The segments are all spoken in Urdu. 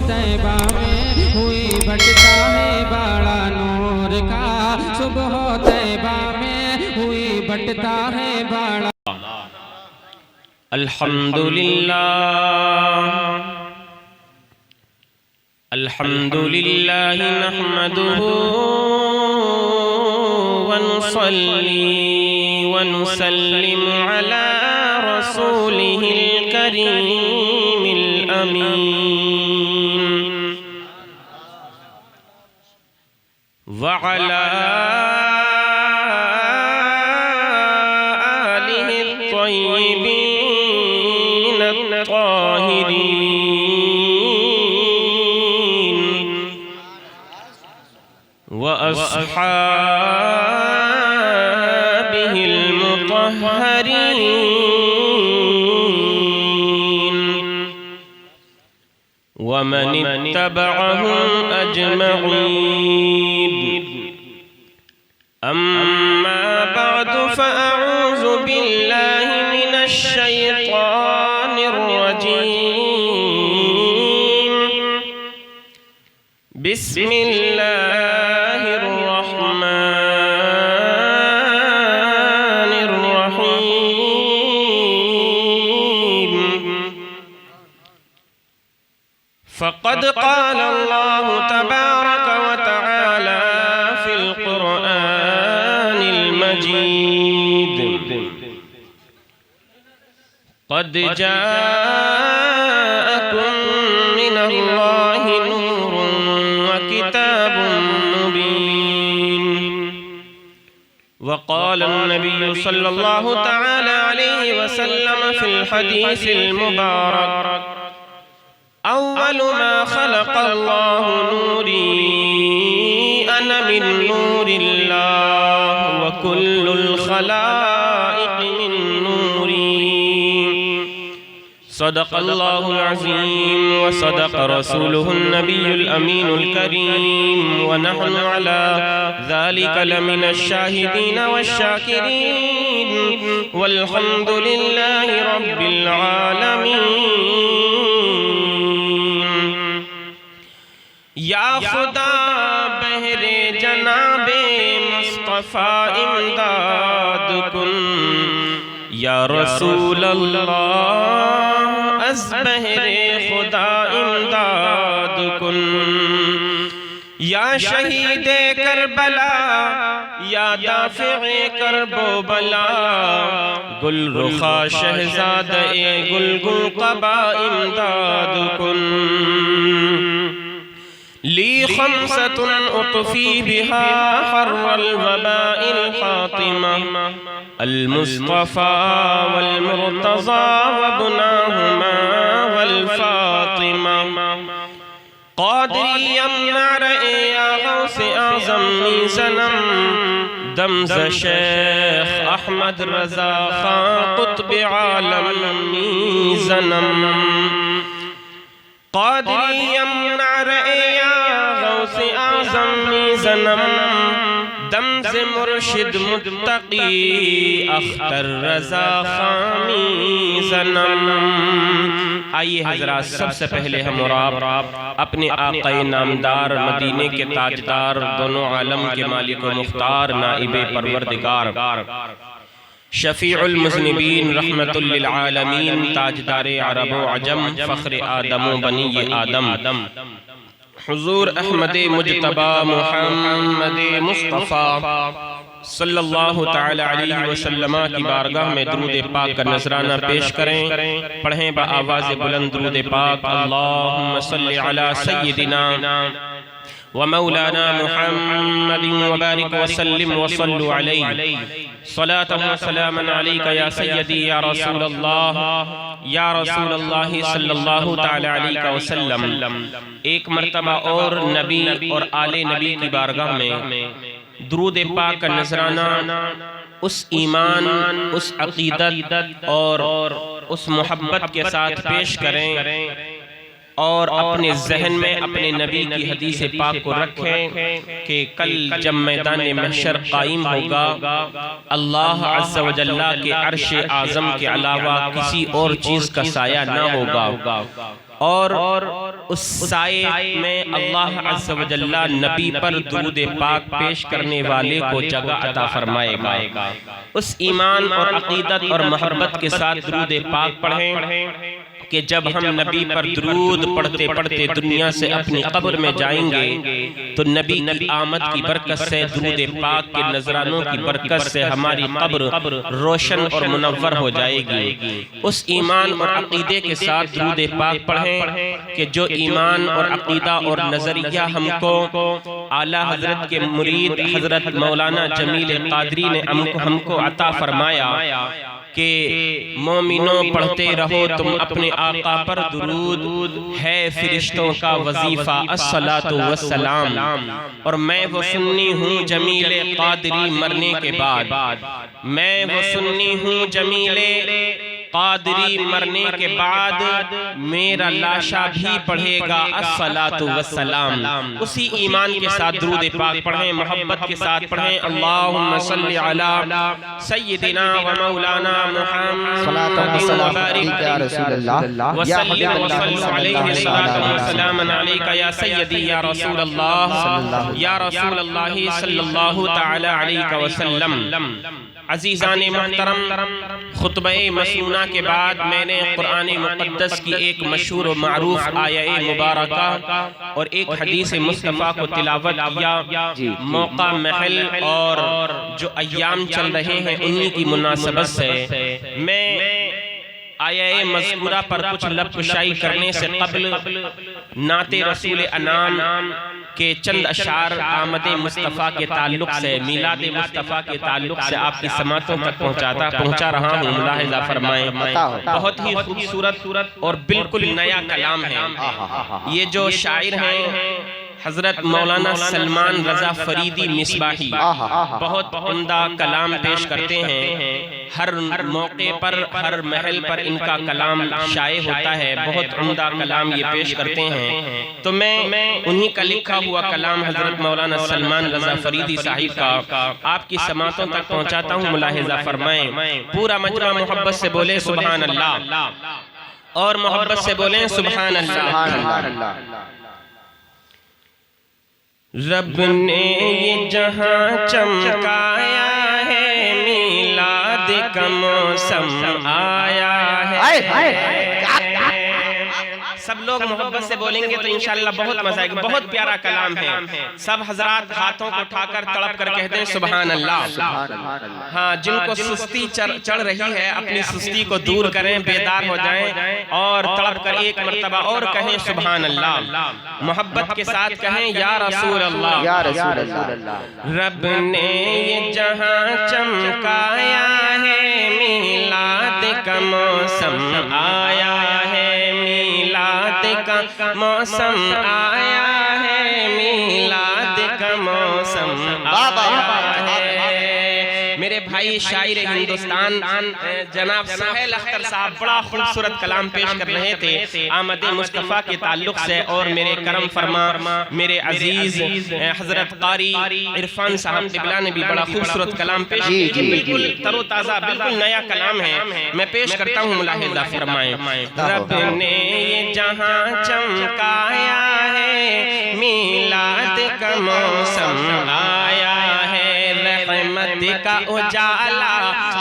طیبہ میں ہوئی بٹتا ہے باڑا نور کا، صبح طیبہ میں ہوئی بٹتا ہے باڑا۔ الحمدللہ الحمدللہ نحمده ونصلي ونسلم على رسوله الكريم الأمين وعلى آله الطيبين الطاهرين وأصحابه المطهرين ومن اتبعهم أجمعين. أما بعد فأعوذ بالله من الشيطان الرجيم. بسم الله الرحمن الرحيم. فقد قال الله تبارك وتعالى في القرآن المجيد: قد جاءكم من الله نور وكتاب مبين. وقال النبي صلى الله تعالى عليه وسلم في الحديث المبارك: أول ما خلق الله نوري أنا من نور الله وكل الخلائق من نوري. صدق الله العظيم وصدق رسوله النبي الأمين الكريم، ونحن على ذلك لمن الشاهدين والشاكرين، والحمد لله رب العالمين. یا خدا بہر جناب مصطفیٰ امداد کن، یا رسول اللہ از بہر خدا امداد کن. یا شہید کربلا یا دافع کرب و بلا، گل رخا شہزاد گلگل قبا امداد کن. لی خمسة اطفی بها حر الوباء الحاطمة: المصطفى والمرتضى وابناهما والفاطمة. قادری یمنع رئے یا غوث اعظم میزنم، دمز شیخ احمد رضا خان قطب عالم میزنم. قادری یمنع رئے یا غوث اعظم میزنم، دمز مرشد متقی اختر رضا خان میزنم. آئیے حضرات، سب سے پہلے ہم اور آپ اپنے آقا نامدار، مدینے کے تاجدار، دونوں عالم کے مالک و مختار، نائب پروردگار، شفیع المذنبین، رحمت للعالمین، تاجدار عرب و عجم، فخر آدم و بنی آدم، حضور احمد مجتبی محمد مصطفیٰ صلی اللہ تعالی علیہ وسلم کی بارگاہ میں درود پاک کا نذرانہ پیش کریں. پڑھیں بآواز بلند درود پاک: اللہم صلی علی سیدنا ومولانا محمد وبارک وسلم وصلوا علیہ صلاة وسلاما علیکہ یا سیدی یا رسول اللہ صلی اللہ تعالی علیہ وسلم. ایک مرتبہ اور نبی اور آل نبی کی بارگاہ میں درود پاک کا نذرانہ اس ایمان، اس عقیدت اور اس محبت کے ساتھ پیش کریں، اور اپنے ذہن میں اپنے نبی کی حدیث پاک کو رکھیں کہ کل جب میدان محشر قائم ہوگا، اللہ عز و جل کے عرش اعظم کے علاوہ کسی اور چیز کا سایہ نہ ہوگا. اور اس سائے میں اللہ عز و جل نبی پر درود پاک پیش کرنے والے کو جگہ عطا فرمائے گا۔ اس ایمان اور عقیدت اور محبت کے ساتھ درود پاک پڑھیں کہ جب ہم نبی پر درود پڑھتے پڑھتے دنیا سے اپنی قبر میں جائیں گے تو نبی کی آمد کی برکت سے، درود پاک کے نذرانوں کی برکت سے ہماری قبر روشن اور منور ہو جائے گی۔ اس ایمان اور عقیدے کے ساتھ درود پاک پڑھیں کہ جو ایمان اور عقیدہ اور نظریہ ہم کو اعلیٰ حضرت کے مرید حضرت مولانا جمیل قادری نے ہم کو عطا فرمایا کہ مومنوں پڑھتے رہو تم اپنے آقا پر درود، ہے فرشتوں کا وظیفہ الصلاۃ والسلام، اور میں وہ سنی ہوں جمیل قادری مرنے کے بعد، میں وہ سنی ہوں جمیل قادری مرنے کے بعد میرا لاشا بھی پڑھے گا الصلاۃ والسلام۔ اسی ایمان کے ساتھ درود پاک پڑھیں، محبت کے ساتھ پڑھیں۔ اللہم صلی علی سیدنا و مولانا محمد وبارک وسلم وصلوا علیہ صلاۃ وسلام علیک یا سیدی یا رسول اللہ یا رسول اللہ صلی اللہ تعالی علیہ وسلم۔ عزیزان محترم، خطبہ مسنونہ کے بعد میں نے قرآن مقدس کی ایک مشہور و معروف آیہ مبارکہ اور ایک حدیث مصطفیٰ کو تلاوت کیا۔ موقع، محل اور جو ایام چل رہے ہیں انہی کی مناسبت سے میں آیہ مذکورہ پر کچھ لفظ کرنے سے قبل نعت رسول انام کہ چند اشعار آمد مصطفیٰ کے تعلق سے، میلاد مصطفیٰ کے تعلق سے آپ کی سماعتوں تک پہنچا رہا ہوں، ملاحظہ فرمائیں۔ بہت ہی خوبصورت اور بالکل نیا کلام ہے۔ یہ جو شاعر ہیں حضرت مولانا سلمان رضا فریدی مصباحی، بہت عمدہ کلام پیش کرتے ہیں۔ ہر موقع پر، ہر محل پر ان کا کلام شائع ہوتا ہے، بہت عمدہ کلام یہ پیش کرتے ہیں۔ تو میں انہی کا لکھا ہوا کلام حضرت مولانا سلمان رضا فریدی صاحب کا آپ کی سماعتوں تک پہنچاتا ہوں، ملاحظہ فرمائیں۔ پورا مجمع محبت سے بولیں سبحان اللہ، اور محبت سے بولیں سبحان اللہ۔ رب نے یہ جہاں چمکایا ہے، میلاد کا موسم آیا ہے۔ سب لوگ محبت سے بولیں گے تو انشاءاللہ بہت مزہ آئے گا۔ بہت پیارا کلام ہے۔ سب حضرات ہاتھوں کو اٹھا کر تڑپ کر کہتے ہیں سبحان اللہ۔ ہاں، جن کو سستی چڑھ رہی ہے اپنی سستی کو دور کریں، بیدار ہو جائیں اور تڑپ کر ایک مرتبہ اور کہیں سبحان اللہ۔ محبت کے ساتھ کہیں یا رسول اللہ، یا رسول اللہ۔ رب نے یہ جہاں چمکایا ہے، میلاد کا موسم آیا ہے، کا موسم آیا ہے، میلاد کا موسم آیا ہے۔ میرے بھائی شاعر ہندوستان جناب سہیل اختر صاحب بڑا خوبصورت کلام پیش کر رہے تھے آمد مصطفیٰ کے تعلق سے، اور میرے کرم فرما میرے عزیز حضرت قاری عرفان صاحب قبلہ نے بھی بڑا خوبصورت کلام پیش کیا۔ بالکل تر و تازہ، بالکل نیا کلام ہے، میں پیش کرتا ہوں، ملاحظہ فرمائیں۔ رب نے یہ جہاں چمکایا ہے، میلاد کا موسم آیا ہے، رحمت کا اجالا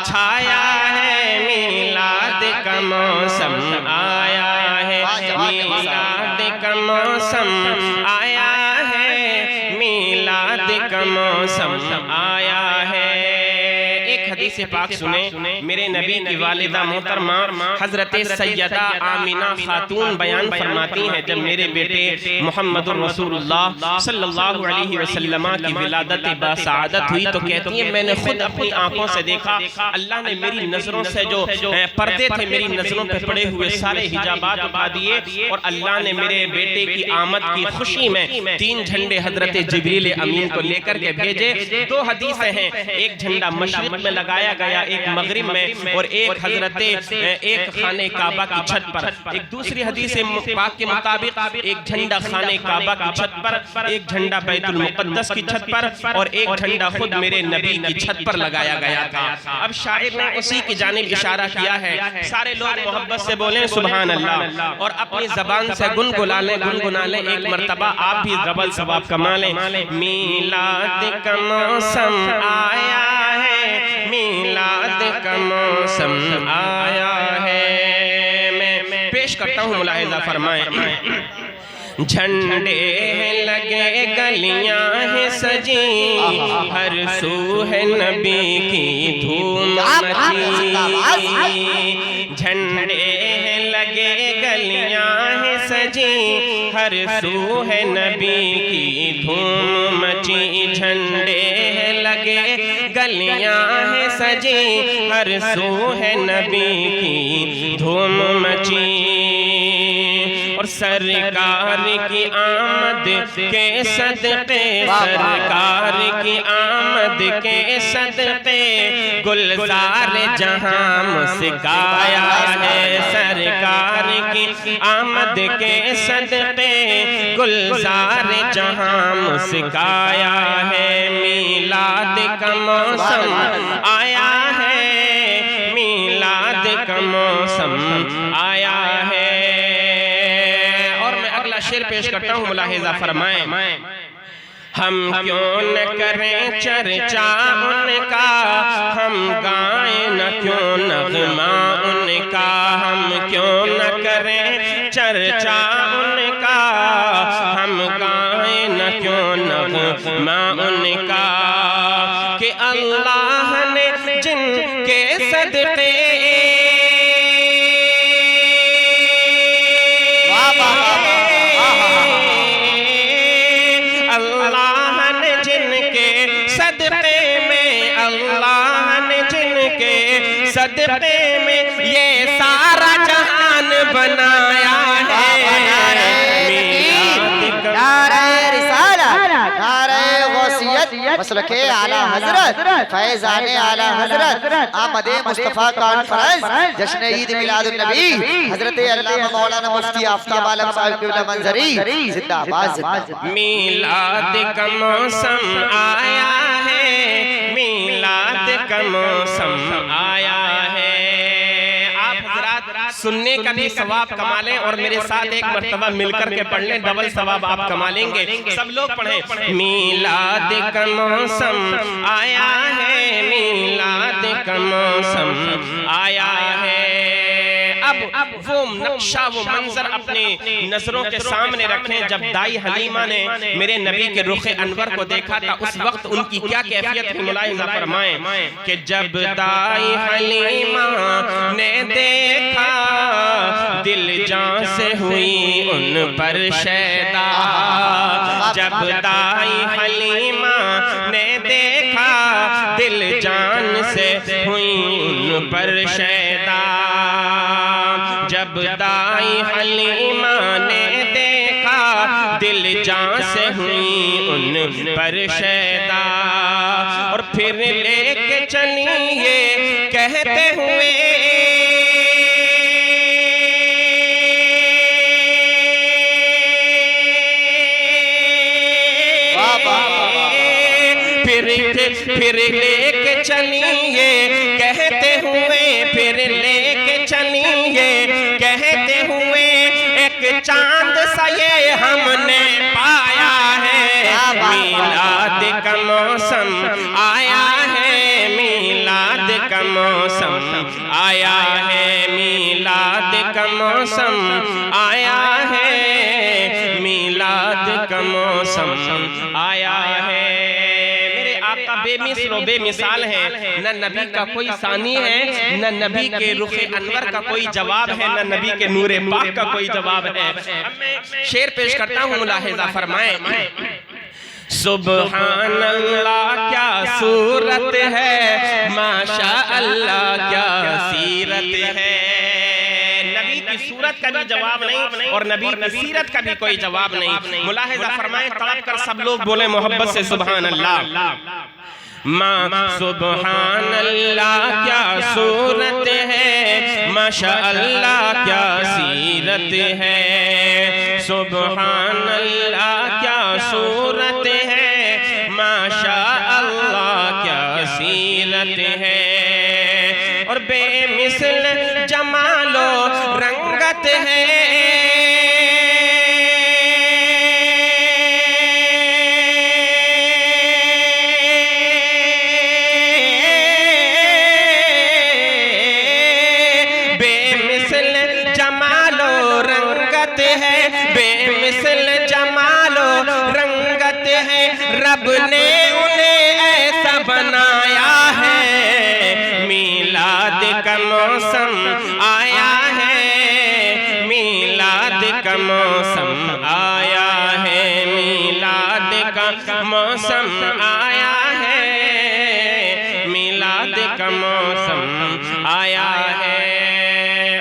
چھایا ہے، میلاد کا موسم آیا ہے، میلاد کا موسم آیا ہے، میلاد کا موسم آیا ہے۔ ایک حدیث پاک سنیں، میرے نبی کی والدہ محترمہ حضرت سیدہ آمینہ خاتون بیان فرماتی ہیں، جب میرے بیٹے محمد الرسول اللہ صلی اللہ علیہ وسلم کی ولادت باسعادت ہوئی تو کہتی ہیں میں نے خود اپنی آنکھوں سے دیکھا، اللہ نے میری نظروں سے جو پردے تھے میری نظروں پہ پڑے ہوئے سارے حجابات اٹھا دیے، اور اللہ نے میرے بیٹے کی آمد کی خوشی میں 3 جھنڈے حضرت جبریل امین کو لے کر کے بھیجے۔ 2 حدیثیں ہیں، ایک جھنڈا مشرق میں لگایا گیا، ایک مغرب میں اور ایک حضرت ایک خانہ کعبہ کی چھت پر۔ ایک دوسری حدیث پاک کے مطابق ایک جھنڈا خانہ کعبہ کی چھت پر، ایک جھنڈا بیت المقدس کی چھت پر اور ایک جھنڈا خود میرے نبی کی چھت پر لگایا گیا تھا۔ اب شاعر نے اسی کی جانب اشارہ کیا ہے۔ سارے لوگ محبت سے بولیں سبحان اللہ، اور اپنی زبان سے گنگنا لیں ایک مرتبہ، آپ بھی ڈبل ثواب کما لیں۔ میلاد کا موسم آیا ہے، میلاد کا موسم آیا ہے۔ میں پیش کرتا ہوں، ملاحظہ فرمائیں۔ جھنڈے لگے گلیاں ہیں سجی، ہر سو ہے نبی کی دھوم مچی۔ جھنڈے لگے گلیاں ہیں سجی، ہر سو ہے نبی کی دھوم مچی۔ جھنڈے لگے گلیاں ہیں سجی، ہر سو ہے نبی کی دھوم مچی۔ اور سرکار کی آمد کے صدقے، سرکار کی آمد کے صدقے، گلزار جہاں مسکایا ہے۔ سرکار کی آمد کے صدقے، گلزار جہاں مسکایا ہے۔ میلاد کا موسم آیا ہے، میلاد کا موسم آیا ہے۔ شعر پیش کرتا ہوں، ملاحظہ فرمائیں۔ ہم کیوں نہ کریں چرچا ان کا، ہم گائیں نہ کیوں نغمہ ان کا۔ ہم کیوں نہ کریں چرچا ان کا، ہم گائیں نہ کیوں نغمہ ان کا۔ کہ اللہ نے جن کے صدقے، صدقے میں یہ سارا جہان بنایا ہے۔ نعرہ رسالت، نعرہ غوثیت، مسلک اعلی حضرت، فیضان اعلی حضرت، آمد مصطفیٰ کانفرنس، جشن عید میلاد النبی، حضرت علامہ مولانا مفتی آفتاب عالم صاحب قبلہ منظری، زندہ باد زندہ باد۔ میلاد کا موسم آیا ہے، میلاد کا موسم آیا ہے۔ آپ حضرات سننے کا بھی ثواب کما لیں اور میرے ساتھ ایک مرتبہ مل کر کے پڑھ لیں، ڈبل ثواب آپ کما لیں گے۔ سب لوگ پڑھیں۔ میلاد کا موسم آیا ہے، میلاد کا موسم آیا ہے۔ اب وہ نقشہ، وہ منظر اپنی نظروں کے سامنے رکھیں۔ جب دائی حلیمہ نے میرے نبی کے رخ انور کو دیکھا تھا، اس وقت ان کی کیا کیفیت تھی، ملاحظہ فرمائیں۔ کہ جب دائی حلیمہ نے دیکھا، دل جان سے ہوئی ان پر شیدا۔ جب دائی حلیمہ نے دیکھا، دل جان سے ہوئی ان پر شیدا۔ جب دائی حلیمہ نے دیکھا، دل جان سے ہوئی ان پر شیدا۔ اور پھر لے کے چلی یہ کہتے ہوئے، پھر لے کے چلی یہ کہتے ہوئے، پھر لے کے چلی یہ کہتے ہوئے، ایک چاند سا یہ ہم نے پایا ہے۔ میلاد کا موسم آیا ہے، میلاد کا موسم آیا ہے، میلاد کا موسم آیا ہے، میلاد کا موسم آیا ہے۔ بے مثل و بے مثال ہے، نہ نبی کا کوئی ثانی ہے، نہ نبی کے رخ انور کا کوئی جواب ہے، نہ نبی کے نور پاک کا کوئی جواب ہے۔ اب میں شعر پیش کرتا ہوں، ملاحظہ فرمائیں۔ سبحان اللہ کیا صورت ہے، ماشاء اللہ کیا سیرت ہے۔ نبی کی صورت کا بھی جواب نہیں اور نبی کی سیرت کا بھی کوئی جواب نہیں۔ ملاحظہ فرمائیں، تڑپ کر سب لوگ بولیں محبت سے سبحان اللہ۔ ماں سبحان اللہ کیا صورت ہے، ماشاء اللہ کیا سیرت ہے، سبحان اللہ کیا صورت ہے، ماشاء اللہ کیا سیرت ہے، اور بے مثل جمال و رنگت ہے، رب نے انہیں ایسا بنایا ہے، میلاد کا موسم آیا ہے، میلاد کا موسم آیا ہے، میلاد کا موسم آیا ہے، میلاد کا موسم آیا ہے۔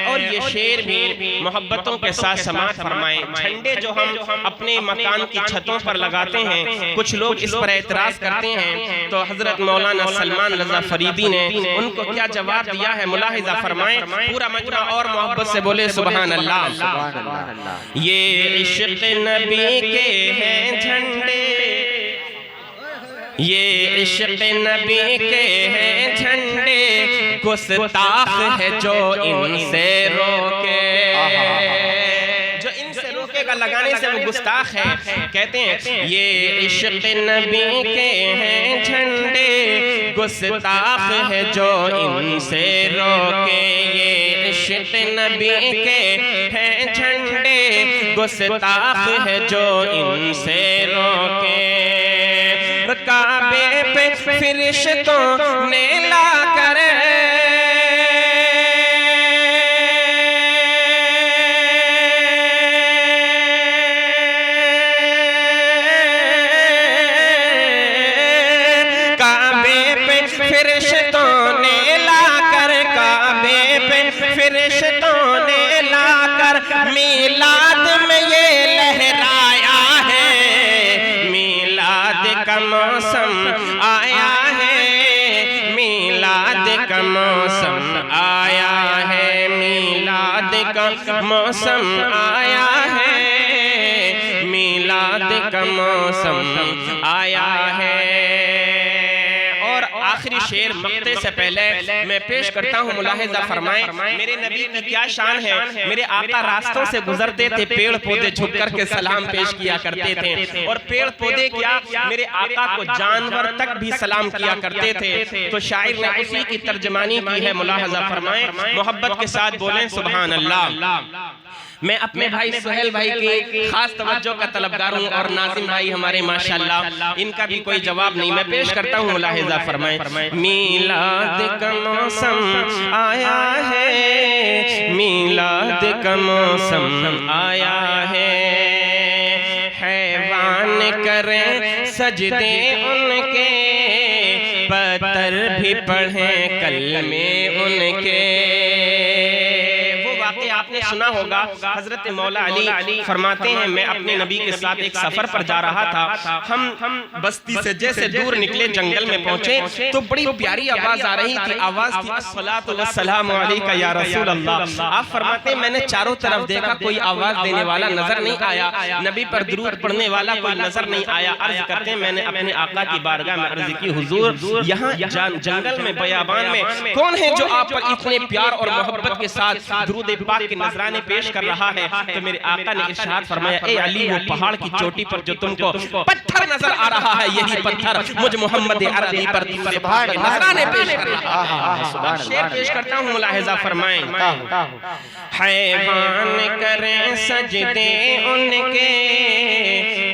اور یہ شعر بھی محبتوں کے ساتھ سماعت فرمائیں۔ جھنڈے جو ہم اپنے مکان کی چھتوں پر لگاتے ہیں، کچھ لوگ اس پر اعتراض کرتے ہیں، تو حضرت مولانا سلمان رضا فریدی نے ان کو کیا جواب دیا ہے ملاحظہ فرمائیں۔ پورا مجمع اور محبت سے بولے سبحان اللہ۔ یہ عشق نبی کے ہیں جھنڈے، یہ عشق نبی کے ہیں جھنڈے، گستاخ ہے جو ان سے روکے، جو ان سے روکے گا لگانے سے وہ گستاخ ہے۔ کہتے ہیں یہ عشق نبی کے ہیں جھنڈے، گستاخ ہے جو ان سے روکے، یہ عشق نبی کے ہیں جھنڈے، گستاخ ہے جو ان سے روکے۔ کعبے پہ فرشتوں نے لا کر کعبے پہ فرشتوں نے لا کر، کعبے پہ فرشتوں نے لا کر میلاد میں یہ لہرایا ہے، میلاد کا موسم آیا ہے، میلاد کا موسم آیا ہے، میلاد کا موسم آیا ہے، میلاد کا موسم آیا ہے۔ اور آخری شعر مقطع سے پہلے میں پیش کرتا ہوں، ملاحظہ فرمائیں۔ میرے نبی کی کیا شان ہے، میرے آقا راستوں سے گزرتے تھے، پیڑ پودے جھک کر کے سلام پیش کیا کرتے تھے، اور پیڑ پودے کیا میرے آقا کو جانور تک بھی سلام کیا کرتے تھے۔ تو شاعر نے اسی کی ترجمانی کی ہے، ملاحظہ فرمائیں، محبت کے ساتھ بولیں سبحان اللہ۔ میں اپنے بھائی سہیل بھائی کی خاص توجہ کا طلبگار ہوں، اور ناظم بھائی ہمارے ماشاءاللہ ان کا بھی کوئی جواب نہیں، میں پیش کرتا ہوں، ملاحظہ فرمائیں۔ میلاد کا موسم آیا ہے، میلاد کا موسم آیا ہے، حیوان کریں سجدے ان کے، پتھر بھی پڑھیں کلمے ان کے۔ آپ نے سنا ہوگا، حضرت مولا علی فرماتے ہیں میں اپنے نبی کے ساتھ ایک سفر پر جا رہا تھا، ہم بستی سے جیسے دور نکلے جنگل میں پہنچے تو بڑی پیاری آواز آ رہی تھی، آواز تھی الصلاۃ والسلام علیکہ یا رسول اللہ۔ آپ فرماتے ہیں میں نے چاروں طرف دیکھا، کوئی آواز دینے والا نظر نہیں آیا، نبی پر درود پڑھنے والا کوئی نظر نہیں آیا۔ عرض کرتے ہیں میں نے اپنے آقا کی بارگاہ میں عرض کی، حضور یہاں جنگل میں بیابان میں کون ہے جو آپ پر اتنے پیار اور محبت کے ساتھ درود پاک کے نذرانے پیش کر رہا ہے؟ تو میرے آقا نے ارشاد فرمایا، اے علی وہ پہاڑ کی چوٹی پر جو تم کو پتھر نظر آ رہا ہے، یہی پتھر مجھ محمد عربی پر درود پاک کے نذرانے پیش کر رہا ہے۔ شعر پیش کرتا ہوں، ملاحظہ فرمائیں۔ حیوان کریں سجدے ان کے،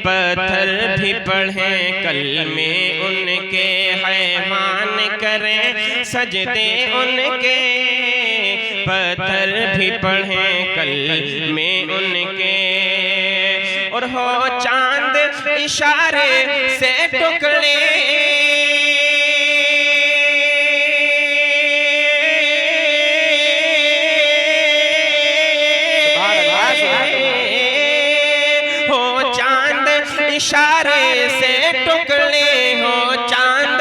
پتھر بھی پڑھیں کلمے ان کے، حیوان کریں سجدے ان کے، پتھر بھی پڑھیں کلمے ان کے، اور ہو چاند اشارے سے ٹکڑے، ہو چاند اشارے سے ٹکڑے، ہو چاند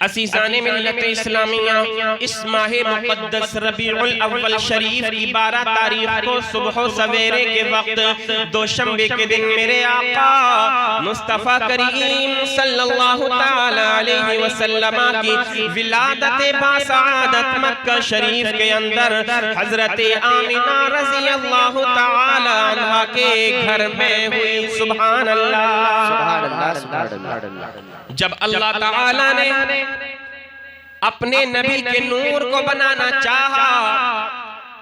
عزیزان ملت اسلامیہ، اس ماہ مقدس ربیع الاول شریف کی 12 تاریخ کو صبح و سویرے کے وقت دوشنبے کے دن میرے آقا مصطفیٰ کریم صلی اللہ تعالی علیہ وسلم کی ولادت باسعادت مکہ شریف کے اندر حضرت آمنہ رضی اللہ تعالی عنہ کے گھر میں ہوئی۔ سبحان اللہ۔ جب اللہ تعالیٰ نے اپنے نبی کے نور کو بنانا چاہا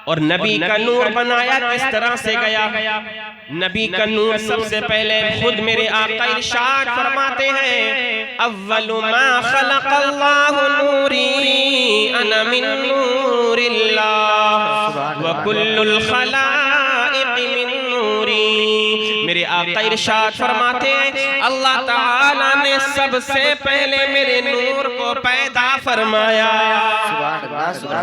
اور نبی کا نور بنایا کس طرح سے گیا؟ نبی کا نور سب سے پہلے خود میرے آقا ارشاد فرماتے ہیں، اول ما خلق اللہ نوری انا من نور اللہ وکل الخلائق من نوری۔ میرے آقا ارشاد فرماتے ہیں اللہ تعالیٰ نے سب سے پہلے میرے نور کو پیدا فرمایا۔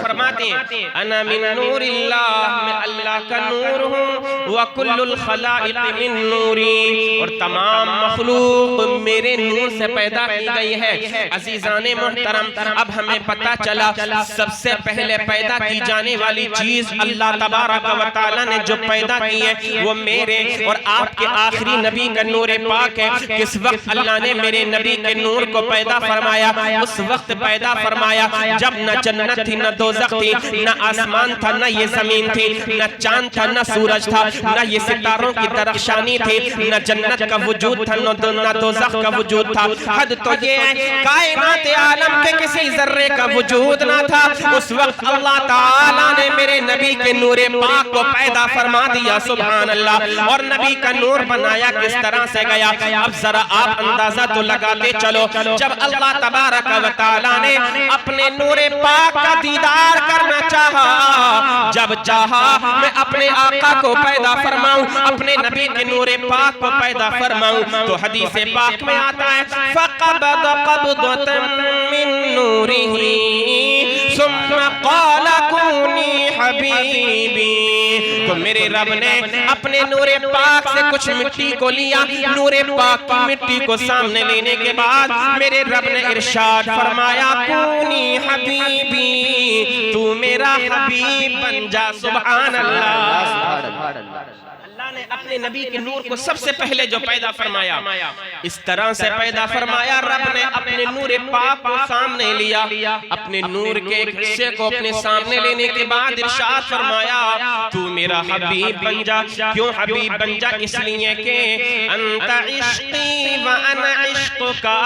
فرماتے ہیں انا من نور اللہ، میں اللہ کا نور ہوں، وکل الخلائق من نوری، اور تمام مخلوق میرے نور سے پیدا کی گئی ہے۔ عزیزان محترم، اب ہمیں پتہ چلا سب سے پہلے پیدا کی جانے والی چیز اللہ تبارک و تعالیٰ نے جو پیدا کی ہے وہ میرے اور آپ کے آخری نبی کا نور پاک ہے۔ کس وقت اللہ نے میرے نبی کے نور کو پیدا فرمایا؟ اس وقت پیدا فرمایا جب نہ جنت تھی، نہ دوزخ تھی، نہ آسمان تھا، نہ یہ زمین تھی، نہ چاند تھا، نہ سورج تھا، نہ یہ ستاروں کی درخشانی تھی، نہ جنت کا وجود تھا، نہ دوزخ کا وجود تھا۔ حد تو یہ ہے کائنات عالم کے کسی ذرے کا وجود نہ تھا۔ اس وقت اللہ تعالیٰ نے میرے نبی کے نور پاک کو پیدا فرما دیا۔ سبحان اللہ۔ اور نبی کا نور بنایا کس طرح سے گیا؟ اب ذرا آپ اندازہ تو لگاتے چلو، جب اللہ تبارک و تعالیٰ نے اپنے نور پاک کا دیدار کرنا چاہا، جب چاہا میں اپنے آقا کو پیدا فرماؤں، اپنے نبی کے نور پاک کو پیدا فرماؤں، تو حدیث پاک میں آتا ہے فَقَبَضَ قَبْضَةً مِّن نُورِهِ ثُمَّ قَالَ كُونِي حَبِيبِي۔ تو میرے رب نے اپنے نور پاک سے کچھ مٹی کو لیا، نور پاک کی مٹی کو سامنے لینے کے بعد میرے رب نے ارشاد فرمایا کونی حبیبی، تو میرا حبیب بن جا۔ سبحان اللہ۔ اللہ نے اپنے نبی کے نور کو سب سے پہلے جو پیدا فرمایا، اس طرح سے پیدا فرمایا، رب نے اپنے نور پاک کو سامنے لیا، اپنے نور کے ایک حصے کو اپنے سامنے لینے کے بعد ارشاد فرمایا تو میرا حبیب بن جا۔ کیوں حبیب بن جا؟ اس لیے کہ انت عشقی وانا عشقکا،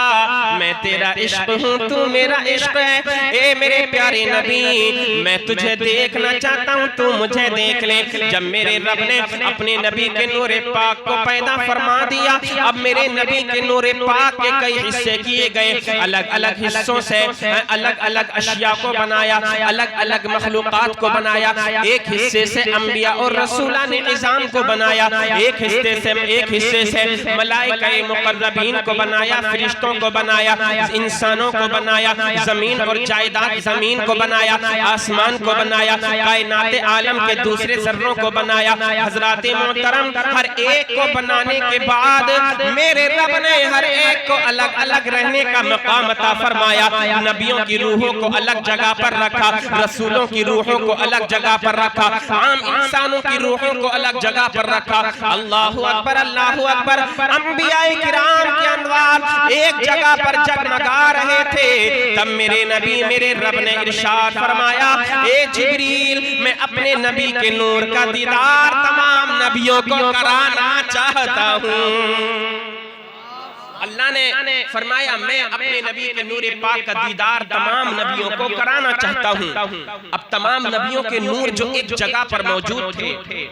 میں تیرا عشق ہوں تو میرا عشق ہے۔ اے میرے پیارے نبی، میں تجھے دیکھنا چاہتا ہوں، تو مجھے دیکھ لے۔ جب میرے رب نے اپنے نبی کے نور پاک کو پیدا فرما دیا، اب میرے نبی کے نور پاک کے کئی حصے کیے گئے، الگ الگ حصوں سے الگ الگ اشیاء کو بنایا، الگ الگ مخلوقات کو بنایا۔ ایک حصے سے انبیاء اور رسولان عظام کو بنایا، ایک حصے سے ملائکہ مقربین کو بنایا، فرشتوں کو بنایا، انسانوں کو بنایا، زمین اور جائیداد زمین کو بنایا، آسمان کو بنایا، کائنات عالم کے دوسرے ذروں کو بنایا۔ حضرات محترم، ہر ایک کو بنانے کے بعد میرے رب نے ہر ایک کو الگ الگ رہنے کا مقام عطا فرمایا۔ نبیوں کی روحوں کو الگ جگہ پر رکھا، رسولوں کی روحوں کو الگ جگہ پر رکھا، عام انسانوں کی روحوں کو الگ جگہ پر رکھا۔ اللہ اکبر، اللہ اکبر۔ انبیاء کرام کے انوار ایک جگہ پر جگمگا رہے تھے، تب میرے نبی میرے رب نے ارشاد فرمایا اے جبریل، میں اپنے نبی کے نور کا دیدار تمام نبیوں کو کرانا چاہتا ہوں۔ اللہ نے فرمایا میں اپنے نبی کے نور پاک کا دیدار تمام نبیوں کو کرانا چاہتا ہوں۔ اب تمام نبیوں کے نور جو ایک جگہ پر موجود تھے،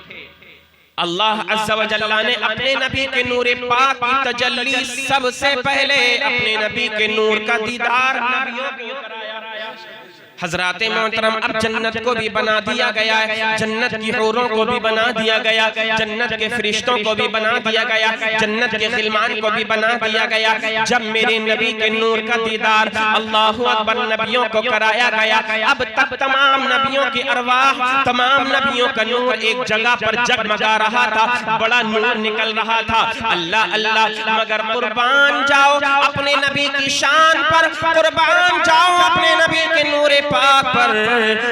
اللہ عز و جل نے اپنے نبی کے نور پاک کی تجلی سب سے پہلے اپنے نبی کے نور کا دیدار نبیوں کو کرایا۔ حضرات محترم اب جنت کو بھی بنا دیا گیا ہے، جنت کی حوروں کو بھی بنا دیا گیا، جنت کے فرشتوں کو بھی بنا دیا گیا، جنت کے غلمان کو بھی بنا دیا گیا۔ جب میرے نبی کے نور کا دیدار اللہ اکبر نبیوں کو کرایا گیا، اب تک تمام نبیوں کی ارواح، تمام نبیوں کا نور ایک جگہ پر جگمگا رہا تھا، بڑا نور نکل رہا تھا۔ اللہ اللہ، مگر قربان جاؤ اپنے نبی کی شان پر، قربان جاؤ اپنے نبی کے نور پاک پر۔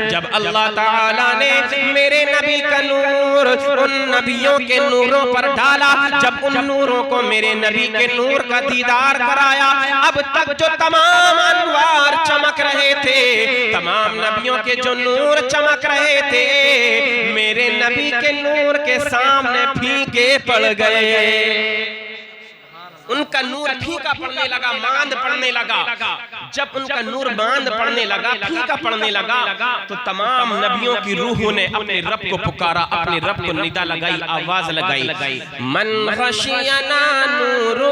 جب اللہ تعالیٰ نے میرے نبی کا نور ان نبیوں کے نوروں پر ڈالا، جب ان نوروں کو میرے نبی کے نور کا دیدار کرایا، اب تک جو تمام انوار چمک رہے تھے، تمام نبیوں کے جو نور چمک رہے تھے، میرے نبی کے نور کے سامنے پھیکے پڑ گئے۔ ان کا نور پھیکا پڑنے لگا، ماند پڑنے لگا۔ جب ان کا نور ماند پڑنے لگا، پھیکا پڑنے لگا، تو تمام نبیوں کی روحوں نے اپنے رب کو پکارا، اپنے رب کو ندا لگائی، آواز لگائی، من خشینا نورہ،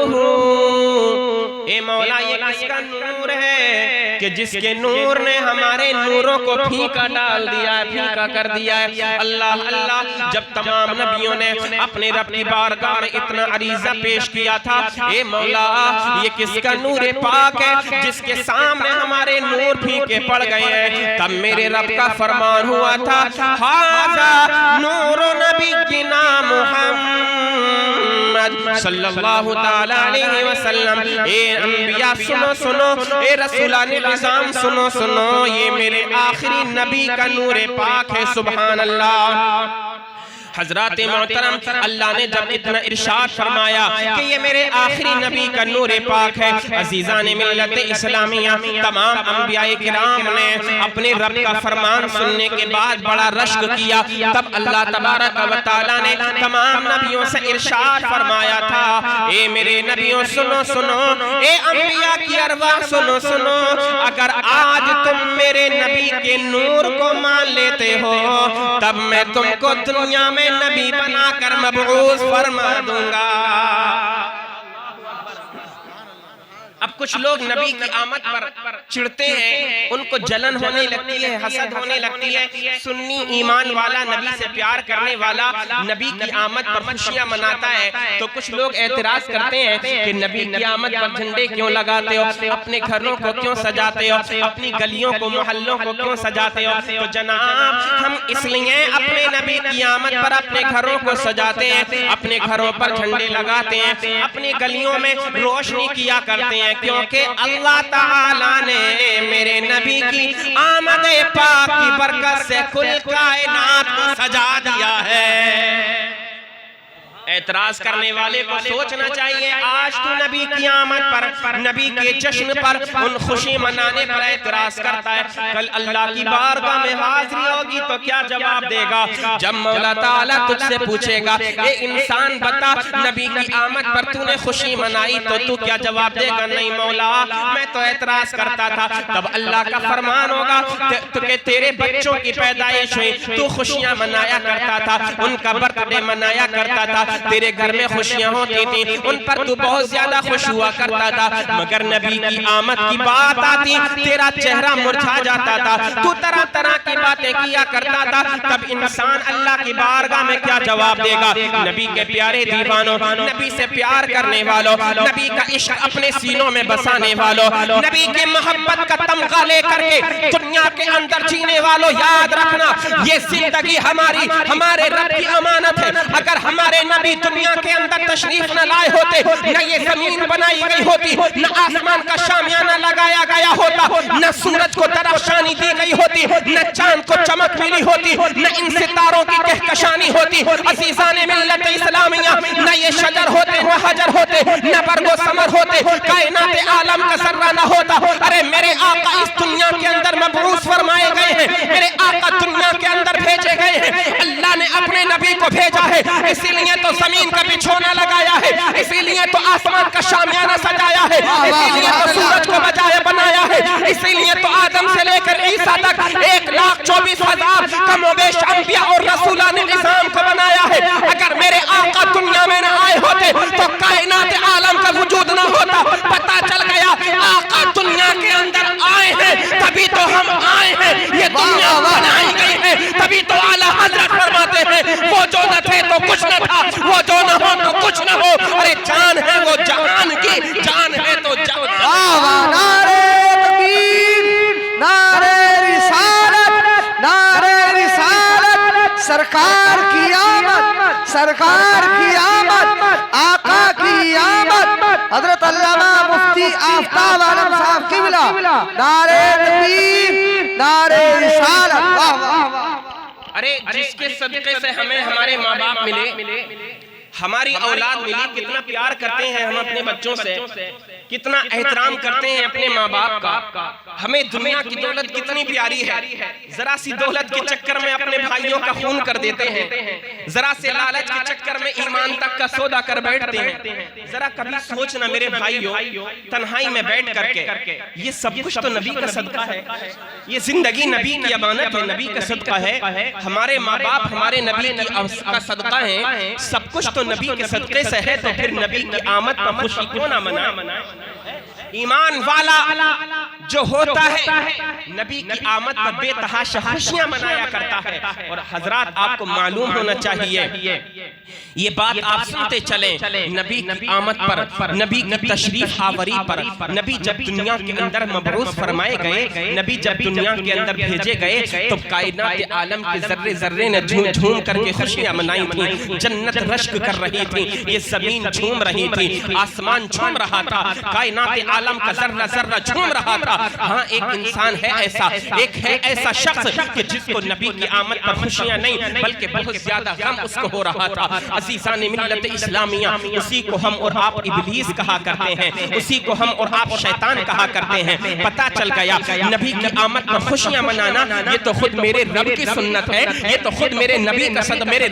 اے مولا یہ کس کا نور ہے کہ جس کے نور نے ہمارے نوروں کو پھیکا ڈال دیا ہے، پھیکا کر دیا ہے۔ اللہ اللہ، جب تمام نبیوں نے اپنے رب کی بارگاہ میں اتنا عریضہ پیش کیا تھا، اے مولا یہ کس کا نور پاک ہے جس کے سامنے ہمارے نور پھیکے پڑ گئے ہیں، تب میرے رب کا فرمان ہوا تھا، ھذا نور نبینا محمد صلی اللہ تعالیٰ علیہ وسلم۔ اے انبیاء سنو سنو، اے رسولان نظام سنو سنو، یہ میرے آخری نبی کا نور پاک ہے، سبحان اللہ۔ حضرات محترم، اللہ نے جب اتنا ارشاد فرمایا کہ یہ میرے آخری نبی کا نور پاک ہے، عزیزان ملت اسلامیہ، تمام انبیاء کرام نے اپنے رب کا فرمان سننے کے بعد بڑا رشک کیا۔ تب اللہ تبارک و تعالیٰ نے تمام نبیوں سے ارشاد فرمایا تھا، اے میرے نبیوں سنو سنو، اے انبیاء کی ارواح سنو سنو، اگر آج تم میرے نبی کے نور کو مان لیتے ہو، تب میں تم کو دنیا میں نبی بنا کر مبعوث فرما دوں گا۔ اب کچھ لوگ نبی کی آمد پر چڑھتے ہیں، ان کو جلن ہونے لگتی ہے، حسد ہونے لگتی ہے۔ سنی ایمان والا، نبی سے پیار کرنے والا نبی کی آمد پر خوشیاں مناتا ہے، تو کچھ لوگ اعتراض کرتے ہیں کہ نبی کی آمد پر جھنڈے کیوں لگاتے ہو، اپنے گھروں کو کیوں سجاتے ہو، اپنی گلیوں کو محلوں کو کیوں سجاتے ہو؟ تو جناب ہم اس لیے اپنے نبی کی آمد پر اپنے گھروں کو سجاتے ہیں، اپنے گھروں پر جھنڈے لگاتے ہیں، اپنی گلیوں میں روشنی کیا کرتے ہیں، کیونکہ اللہ تعالیٰ نے میرے نبی کی آمد پاک کی برکت سے کل کائنات کو سجا دیا ہے۔ اعتراض کرنے والے کو سوچنا چاہیے، آج تو نبی کی آمد پر، نبی کے جشن پر، ان خوشی منانے پر اعتراض کرتا ہے، کل اللہ کی بارگاہ میں حاضری ہوگی تو کیا جواب دے گا؟ جب مولا تعالیٰ تجھ سے پوچھے گا، اے انسان بتا نبی کی آمد پر تو نے خوشی منائی تو تو کیا جواب دے گا؟ نہیں مولا میں تو اعتراض کرتا تھا۔ تب اللہ کا فرمان ہوگا کہ تیرے بچوں کی پیدائش ہوئی، تو خوشیاں منایا کرتا تھا، ان کا برتھ ڈے منایا کرتا تھا، تیرے گھر میں خوشیاں ہوتی تھیں، ان پر تو بہت زیادہ خوش ہوا کرتا تھا، مگر نبی کی آمد کی بات آتی تیرا چہرہ مرجھا جاتا تھا، تو طرح طرح کی باتیں کیا کرتا تھا۔ تب انسان اللہ کی بارگاہ میں کیا جواب دے گا؟ نبی کے پیارے دیوانوں، نبی سے پیار کرنے والوں، نبی کا عشق اپنے سینوں میں بسانے والوں، نبی کے محبت کا تمغہ لے کر کے دنیا کے اندر جینے والوں، یاد رکھنا یہ زندگی ہمارے رب کی امانت ہے۔ اگر ہمارے نبی دنیا کے اندر تشریف نہ لائے ہوتے، نہ یہ زمین بنائی گئی ہوتی، نہ آسمان کا شامیانہ لگایا گیا ہوتا، نہ سورج کو درفشانی دی گئی ہوتی، نہ چاند کو چمک ملی ہوتی، نہ ان ستاروں کی کہکشانی ہوتی، عزیزان ملت اسلامیہ، نہ یہ شجر ہوتے، نہ حجر ہوتے، نہ برگ و ثمر ہوتے، کائنات عالم کا ذرہ نہ ہوتا۔ ارے میرے آقا اس دنیا کے اندر مبعوث فرمائے گئے ہیں، میرے آقا دنیا کے اندر بھیجے گئے ہیں، اللہ نے اپنے نبی کو بھیجا ہے، اسی لیے تو زمین کا بچھونا لگایا ہے، اسی لیے تو آسمان کا شامیانہ سجایا ہے، اسی لیے تو سورج کو بجائے بنایا ہے، اسی لیے تو آدم سے لے کر عیسیٰ تک 1,24,000 کم و بیش انبیاء اور رسولان نظام کو بنایا ہے۔ اگر میرے آقا دنیا میں نہ آئے ہوتے تو کائنات عالم کا وجود نہ ہوتا۔ پتہ چل گیا آقا دنیا کے اندر آئے ہیں تبھی تو ہم آئے ہیں، سرکار کی آمد، سرکار کی آمد، آقا کی آمد، حضرت علامہ مفتی آفتاب عالم صاحب قبلہ، نعرہ تکبیر، نعرہ رسالت، واہ واہ واہ۔ ارے جس کے صدقے سے ہمیں ہمارے ماں باپ ملے، ہماری اولاد ملی، کتنا پیار کرتے ہیں ہم اپنے بچوں سے، کتنا احترام کرتے ہیں اپنے ماں باپ کا۔ ہمیں دنیا کی دولت کتنی پیاری ہے، ذرا سی دولت کے چکر میں اپنے بھائیوں کا خون کر دیتے ہیں، ذرا سے لالچ کے چکر میں ایمان تک کا سودا کر بیٹھتے ہیں۔ ذرا کبھی سوچنا میرے بھائیوں، تنہائی میں بیٹھ کر کے یہ سب کچھ تو نبی کا صدقہ ہے، یہ زندگی نبی کی امانت ہے، نبی کا صدقہ ہے، ہمارے ماں باپ ہمارے نبی کا صدقہ ہے، سب کچھ تو نبی کے صدقے سے ہے، تو پھر نبی کی آمد پر خوشی کیوں نہ منائیں؟ ایمان والا جو ہوتا ہے نبی کی آمد پر بے تحاشا خوشیاں منایا کرتا ہے۔ اور حضرات آپ کو معلوم ہونا چاہیے، یہ بات آپ سنتے چلیں، نبی کی آمد پر، نبی کی تشریف آوری پر، نبی جب دنیا کے اندر مبعوث فرمائے گئے، نبی جب دنیا کے اندر بھیجے گئے تو کائنات عالم کے ذرے ذرے نے جھوم جھوم کر کے خوشیاں منائی تھیں، جنت رشک کر رہی تھی، یہ زمین جھوم رہی تھی، آسمان جھوم رہا تھا، کائنات عالم کا ذرہ ذرہ جھوم رہا تھا۔ ہاں ایک انسان ہے ایسا، ایک ہے ایسا شخص کہ جس کو نبی کی آمد پر خوشیاں نہیں بلکہ بہت زیادہ غم اس کو ہو رہا تھا۔ عزیزان ملت اسلامیہ، اسی کو ہم اور آپ ابلیس کہا کرتے ہیں، اسی کو ہم اور آپ شیطان کہا کرتے ہیں۔ پتہ چل گیا نبی کی آمد پر خوشیاں منانا یہ تو خود میرے رب کی سنت ہے، یہ تو خود میرے نبی کا صدقہ، میرے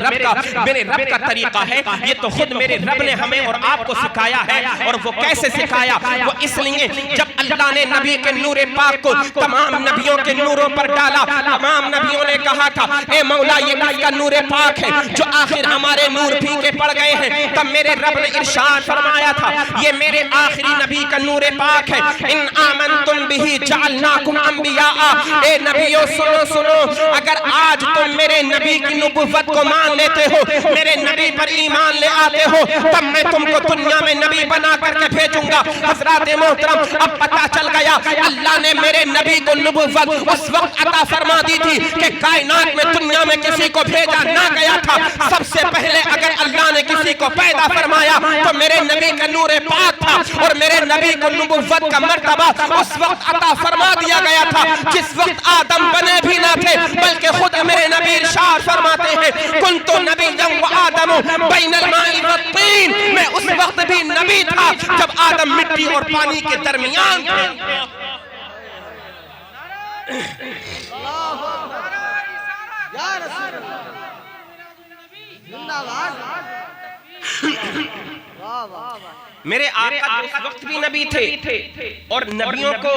رب کا طریقہ ہے، یہ تو خود میرے رب نے ہمیں اور آپ کو سکھایا ہے۔ اور وہ کیسے سکھایا؟ وہ اس لیے جب اللہ نے نبی کے نور پاک کو تمام نبیوں کے نوروں پر ڈالا، تمام نبیوں نے کہا تھا اے مولا یہ کس کا نور پاک ہے جو آخر ہمارے نور پھیکے پڑ گئے ہیں؟ تب میرے رب نے ارشاد فرمایا تھا یہ میرے آخری نبی کا نور پاک ہے، ان آمنتم بہ جعلناکم انبیاء۔ اے نبیوں سنو سنو، اگر آج تم میرے نبی کی نبوت کو مان لیتے ہو، میرے نبی پر ایمان لے آتے ہو، تب میں تم کو دنیا میں نبی بنا کر کے بھیجوں گا۔ حضرات محترم، اب پتہ چل گیا اللہ نے میرے نبی کو نبوت اس وقت عطا فرما دی تھی کہ کائنات میں دنیا میں کسی کو بھیجا نہ گیا تھا۔ سب سے پہلے اگر اللہ نے کسی کو پیدا فرمایا تو میرے نبی کا نور پاک تھا، اور میرے نبی کو نبوت کا مرتبہ اس وقت عطا فرما دیا گیا تھا جس وقت آدم بنے بھی نہ تھے، بلکہ خود میرے نبی ارشاد فرماتے ہیں کنت نبیا وآدم بین الماء والطین، میں اس وقت بھی نبی تھا جب آدم مٹی اور پانی کے درمیان تھے۔ میرے آقا اس وقت بھی نبی تھے، اور نبیوں کو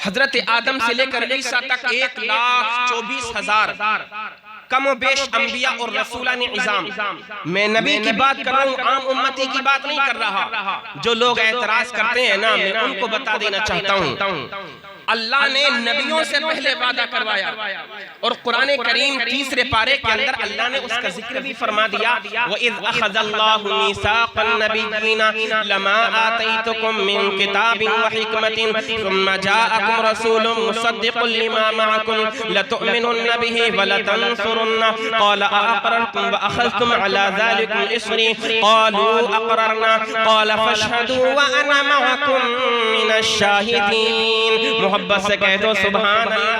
حضرت آدم سے لے کر عیسیٰ تک 1,24,000 کم و بیش انبیاء اور رسولان عظام۔ میں نبی کی بات کر رہا ہوں، عام امتی کی بات نہیں کر رہا۔ جو لوگ اعتراض کرتے ہیں نا، میں ان کو بتا دینا چاہتا ہوں اللہ نے نبیوں سے پہلے وعدہ کروایا، اور قرآن کریم تیسرے پارے کے اندر اللہ نے اس کا ذکر بھی فرما دیا وَإِذْ أَخَذَ اللَّهُ مِيثَاقَ النَّبِيِّينَ لَمَا آتَيْتُكُم مِّن كِتَابٍ وَحِكْمَةٍ ثُمَّ جَاءَكُمْ رَسُولٌ مُصَدِّقٌ لِّمَا مَعَكُمْ لَتُؤْمِنُنَّ بِهِ وَلَتَنصُرُنَّهُ قَالَ أَأَقْرَرْتُمْ وَأَخَذْتُمْ عَلَى ذَلِكُمْ إِصْرِي قَالُوا أَقْرَرْنَا قَالَ فَاشْهَدُوا وَأَنَا مَعَكُمْ مِنَ الشَّاهِدِينَ۔ محبت سے کہہ دو سبحان اللہ۔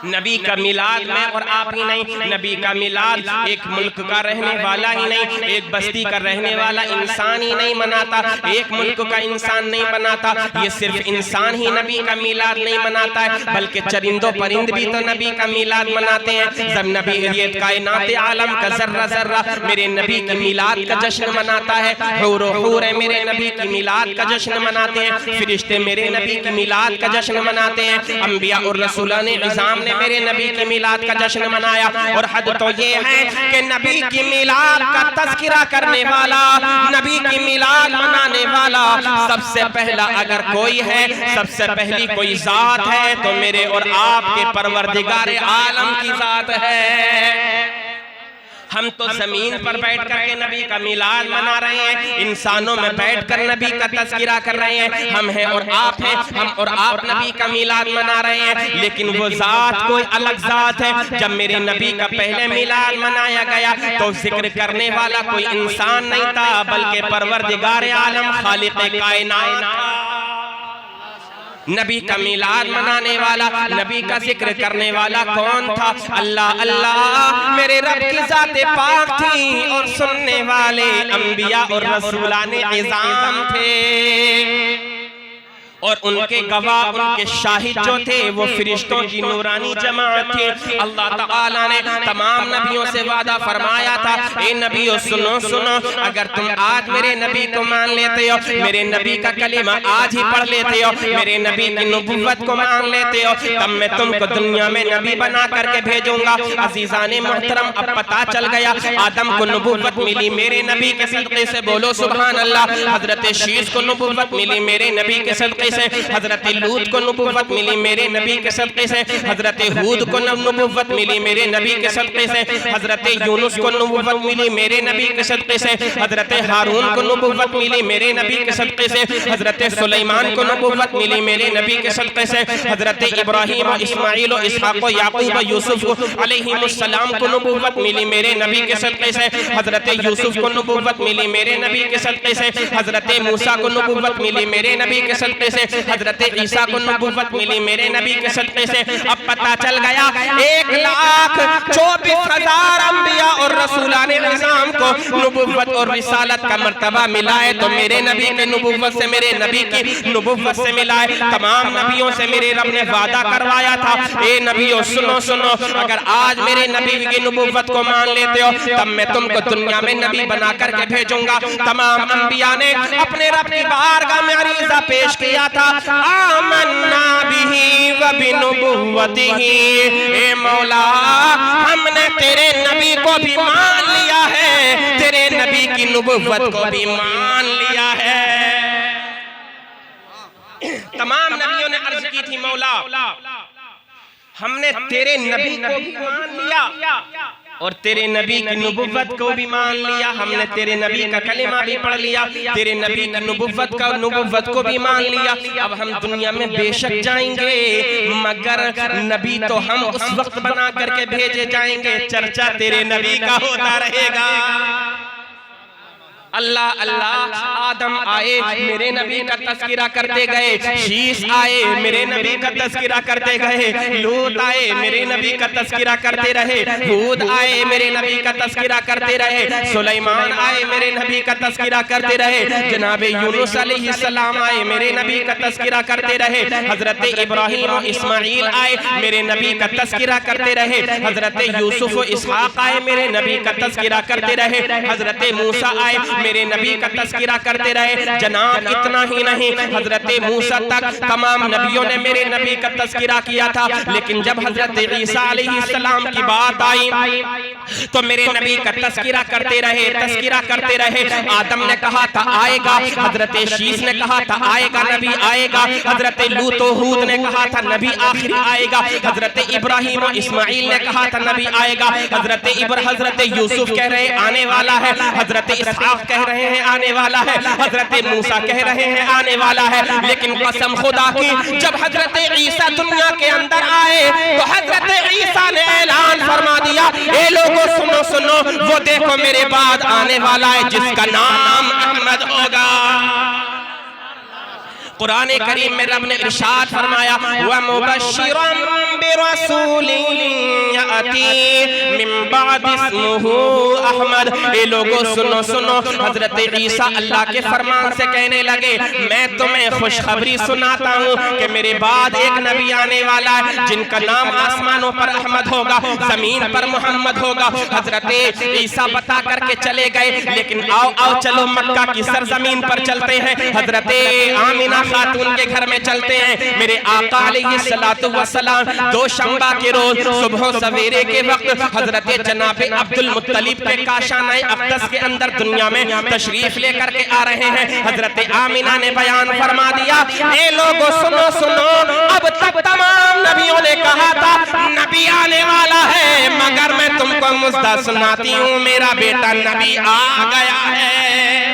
نبی کا میلاد میں اور آپ ہی نہیں، نبی کا میلاد ایک ملک کا رہنے والا ہی نہیں، ایک بستی کا رہنے والا انسان ہی نہیں مناتا، ایک ملک کا انسان نہیں مناتا، یہ صرف انسان ہی نبی کا میلاد نہیں مناتا ہے بلکہ چرند و پرند بھی تو نبی کا میلاد مناتے ہیں۔ جب نبی یہ کائنات عالم کا ذرہ ذرہ میرے نبی کی میلاد کا جشن مناتا ہے، حور و حور میرے نبی کی میلاد کا جشن مناتے ہیں، فرشتے میرے نبی کی میلاد کا جشن مناتے ہیں، انبیاء اور رسولان عظام نے میرے نبی کی میلاد کا جشن منایا۔ اور حد تو یہ ہے کہ نبی کی میلاد کا تذکرہ کرنے والا، نبی کی میلاد منانے والا سب سے پہلا اگر کوئی ہے، سب سے پہلی کوئی ذات ہے تو میرے اور آپ کے پروردگار عالم کی ذات ہے۔ ہم تو زمین پر بیٹھ کر کے نبی کا میلاد منا رہے ہیں، انسانوں میں بیٹھ کر نبی کا تذکرہ کر رہے ہیں، ہم ہیں اور آپ ہیں، ہم اور آپ نبی کا میلاد منا رہے ہیں، لیکن وہ ذات کوئی الگ ذات ہے۔ جب میرے نبی کا پہلے میلاد منایا گیا تو ذکر کرنے والا کوئی انسان نہیں تھا، بلکہ پروردگار عالم خالق کائنات تھا۔ نبی کا میلاد منانے والا، نبی کا ذکر کرنے والا کون تھا؟ اللہ اللہ میرے رب کی ذات پاک تھی، اور سننے والے انبیاء اور رسولان عظام تھے، اور ان کے گواہ، ان کے شاہد جو تھے وہ فرشتوں کی نورانی جماعت تھی۔ اللہ تعالیٰ نے تمام نبیوں سے وعدہ فرمایا تھا، اے نبیوں سنو سنو، اگر تم آج میرے نبی کو مان لیتے ہو، میرے نبی کا کلمہ آج ہی پڑھ لیتے ہو، میرے نبی کی نبوت کو مان لیتے ہو، تب میں تم کو دنیا میں نبی بنا کر کے بھیجوں گا۔ عزیزان محترم، اب پتہ چل گیا آدم کو نبوت ملی میرے نبی کے صدقے سے، بولو سبحان اللہ۔ حضرت شیس کو نبوت ملی میرے نبی کے صدقے سے، حضرت لوط کو نبوت ملی میرے نبی کے صدقے سے، حضرت ہود کو نبوت ملی میرے نبی کے صدقے سے، حضرت یونس کو نبوت ملی میرے نبی کے صدقے سے، حضرت ہارون کو نبوت ملی میرے نبی کے صدقے سے، حضرت سلیمان کو نبوت ملی میرے نبی کے صدقے سے، حضرت ابراہیم و اسماعیل و اسحاق و یعقوب و یوسف علیہ السلام کو نبوت ملی میرے نبی کے صدقے سے، حضرت یوسف کو نبوت ملی میرے نبی کے صدقے سے، حضرت موسیٰ کو نبوت ملی میرے نبی کے صدقے سے، حضرت عیسیٰ کو نبوت ملی میرے نبی کے صدقے سے۔ اب پتہ چل گیا 1,24,000 انبیاء اور رسولان عظام کو نبوت اور رسالت کا مرتبہ ملا ہے، تو میرے نبی کی نبوت سے، میرے نبی کی نبوت سے ملا ہے۔ تمام نبیوں سے میرے رب نے وعدہ کروایا تھا، اے نبیوں سنو سنو، اگر آج میرے نبی کی نبوت کو مان لیتے ہو تب میں تم کو دنیا میں نبی بنا کر کے بھیجوں گا۔ تمام انبیاء نے اپنے رب کی بارگاہ میں عریضہ پیش کیا تھا، آمنا بہی و بنبوتہی، اے مولا ہم نے تیرے نبی کو بھی مان لیا ہے، تیرے نبی کی نبوت کو بھی مان لیا ہے۔ تمام نبیوں نے عرض کی تھی، مولا ہم نے تیرے نبی کو بھی مان لیا اور تیرے نبی کی نبوت کو بھی مان لیا، ہم نے تیرے نبی کا کلمہ بھی پڑھ لیا، تیرے نبی کی نبوت کو بھی مان لیا۔ اب ہم دنیا میں بے شک جائیں گے، مگر نبی تو ہم اس وقت بنا کر کے بھیجے جائیں گے، چرچا تیرے نبی کا ہوتا رہے گا۔ اللہ اللہ، آدم آئے میرے نبی کا تذکرہ کرتے گئے، شیس آئے میرے نبی کا تذکرہ کرتے گئے، لوط آئے میرے نبی کا تذکرہ کرتے رہے، ہود آئے میرے نبی کا تذکرہ کرتے رہے، سلیمان آئے میرے نبی کا تذکرہ کرتے رہے، جناب یونس علیہ السلام آئے میرے نبی کا تذکرہ کرتے رہے، حضرت ابراہیم و اسماعیل آئے میرے نبی کا تذکرہ کرتے رہے، حضرت یوسف و اسحاق آئے میرے نبی کا تذکرہ کرتے رہے، حضرت موسیٰ آئے میرے نبی کا تذکرہ کرتے رہے۔ جناب اتنا ہی نہیں، حضرت موسیٰ تک تمام نبیوں نے میرے نبی کا تذکرہ کیا تھا، لیکن جب حضرت عیسیٰ علیہ السلام کی بات آئی تو میرے نبی کا تذکرہ کرتے رہے۔ آدم نے کہا تھا آئے گا، حضرت شیس نے کہا تھا آئے گا، نبی آئے گا، حضرت لوط و ہود نے کہا تھا نبی آخری آئے گا، حضرت ابراہیم و اسماعیل نے کہا تھا نبی آئے گا، حضرت یوسف کہہ رہے آنے والا ہے، حضرت اسحاق کہہ رہے ہیں آنے والا ہے، حضرت موسیٰ کہہ رہے ہیں آنے والا ہے، لیکن قسم خدا کی جب حضرت عیسیٰ دنیا کے اندر آئے تو حضرت عیسیٰ نے اعلان فرما دیا، اے لوگوں سنو سنو، وہ دیکھو میرے بعد آنے والا ہے جس کا نام احمد ہوگا۔ قرآن کریم میں رب نے ارشاد فرمایا وَمُبَشِّرًا بِرَسُولٍ يَأْتِي مِن بَعْدِ اسْمُهُ احمد۔ اے لوگوں سنو سنو، حضرت عیسیٰ اللہ کے فرمان سے کہنے لگے میں تمہیں خوشخبری سناتا ہوں کہ میرے بعد ایک نبی آنے والا ہے جن کا نام آسمانوں پر احمد ہوگا، زمین پر محمد ہوگا۔ حضرت عیسیٰ بتا کر کے چلے گئے، لیکن آؤ چلو مکہ کی سرزمین پر چلتے ہیں، حضرت آمینہ خاتون کے گھر میں چلتے ہیں۔ میرے آقا علیہ السلام دوشنبہ کے روز صبح سویرے کے وقت حضرت جناب عبد المطلب کے کاشانہ اقدس کے اندر دنیا میں تشریف لے کر کے آ رہے ہیں۔ حضرت آمینہ نے بیان فرما دیا، اے لوگوں سنو سنو، اب تک تمام نبیوں نے کہا تھا نبی آنے والا ہے، مگر میں تم کو مزدہ سناتی ہوں میرا بیٹا نبی آ گیا ہے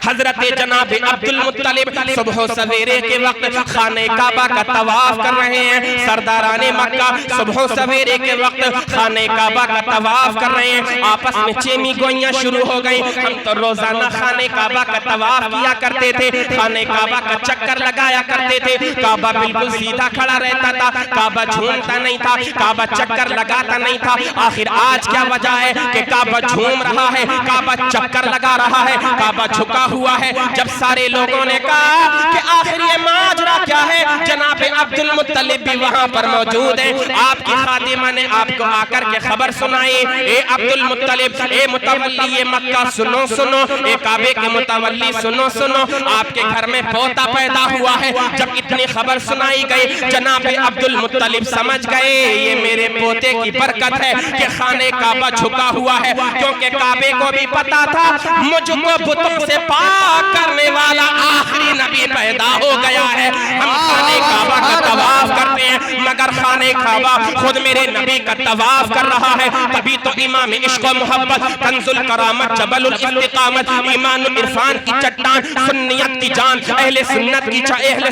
حضرت جناب عبدالمطلب صبح و سویرے کے وقت خانہ کعبہ کا طواف کر رہے ہیں سرداران مکہ صبح و سویرے کے وقت خانہ کعبہ کا طواف کر رہے ہیں آپس میں چیمی گوئیاں شروع ہو گئیں ہم تو روزانہ خانہ کعبہ کا طواف کیا کرتے تھے خانہ کعبہ کا چکر لگایا کرتے تھے کعبہ بالکل سیدھا کھڑا رہتا تھا کعبہ جھومتا نہیں تھا کعبہ چکر لگاتا نہیں تھا آخر آج کیا وجہ ہے کہ کعبہ جھوم رہا ہے کعبہ چکر لگا رہا ہے کعبہ جھکا ہوا ہے جب سارے لوگوں نے کہا کہ آخر یہ ماجرا کیا ہے جناب عبدالمطلب بھی وہاں پر موجود ہیں آپ کی خادمہ نے آپ کو آ کر کے خبر سنائی اے عبدالمطلب اے متولی مکہ سنو سنو اے کعبے کے متولی سنو سنو آپ کے گھر میں پوتا پیدا ہوا ہے جب اتنی خبر سنائی گئی جناب عبدالمطلب سمجھ گئے یہ میرے پوتے کی برکت ہے کہ خانہ کعبہ جھکا ہوا ہے کیونکہ کعبے کو بھی پتا تھا مجھ کو بتوں سے پاک کرنے والا آخری نبی پیدا ہو گیا ہے ہم خانہ کعبہ کا طواف کرتے ہیں مگر خانہ کعبہ خود میرے نبی کا طواف کر رہا ہے تبھی تو امام عشق و محبت کنز الکرامت جبل الاستقامت ایمان و عرفان کی چٹان سنیت کی جان اہل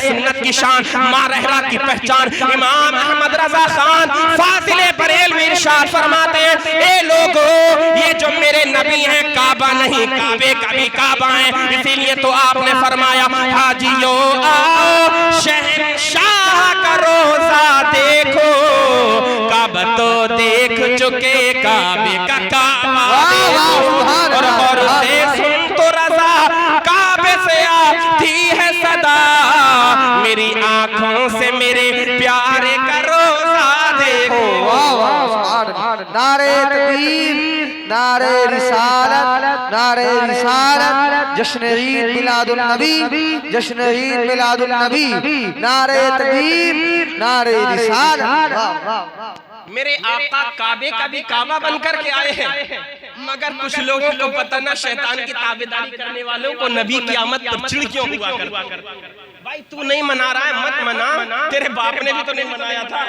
سنت کی شان ماں رہرا کی پہچان امام احمد رضا خان فاضل بریلوی ارشاد فرماتے ہیں اے لوگو یہ جو میرے نبی ہیں کعبہ نہیں کعبے کا بھی کعبہ ہیں اسی لیے تو آپ نے فرمایا حاجیو آؤ شہنشاہ کا روزہ دیکھو کعبہ تو دیکھ چکے کعبے کا کعبہ دیکھو اور سے سن تو رضا کعبے سے آتی ہے صدا میری آنکھوں سے میرے پیارے کا روزہ دیکھو نعرہ تکبیر نعرہ رسالت نعرہ رسالت جشن عید میلاد النبی جشن عید میلاد النبی نعرہ تکبیر نعرہ رسالت میرے آقا کعبے کا بھی کعبہ بن کر کے آئے ہیں مگر کچھ لوگوں کو پتہ نہ شیطان کی تابعداری کرنے والوں کو نبی کی آمد پر چڑ کیوں ہوا کرتا بھائی تو نہیں منا رہا ہے مت منا تیرے باپ نے بھی تو نہیں منایا تھا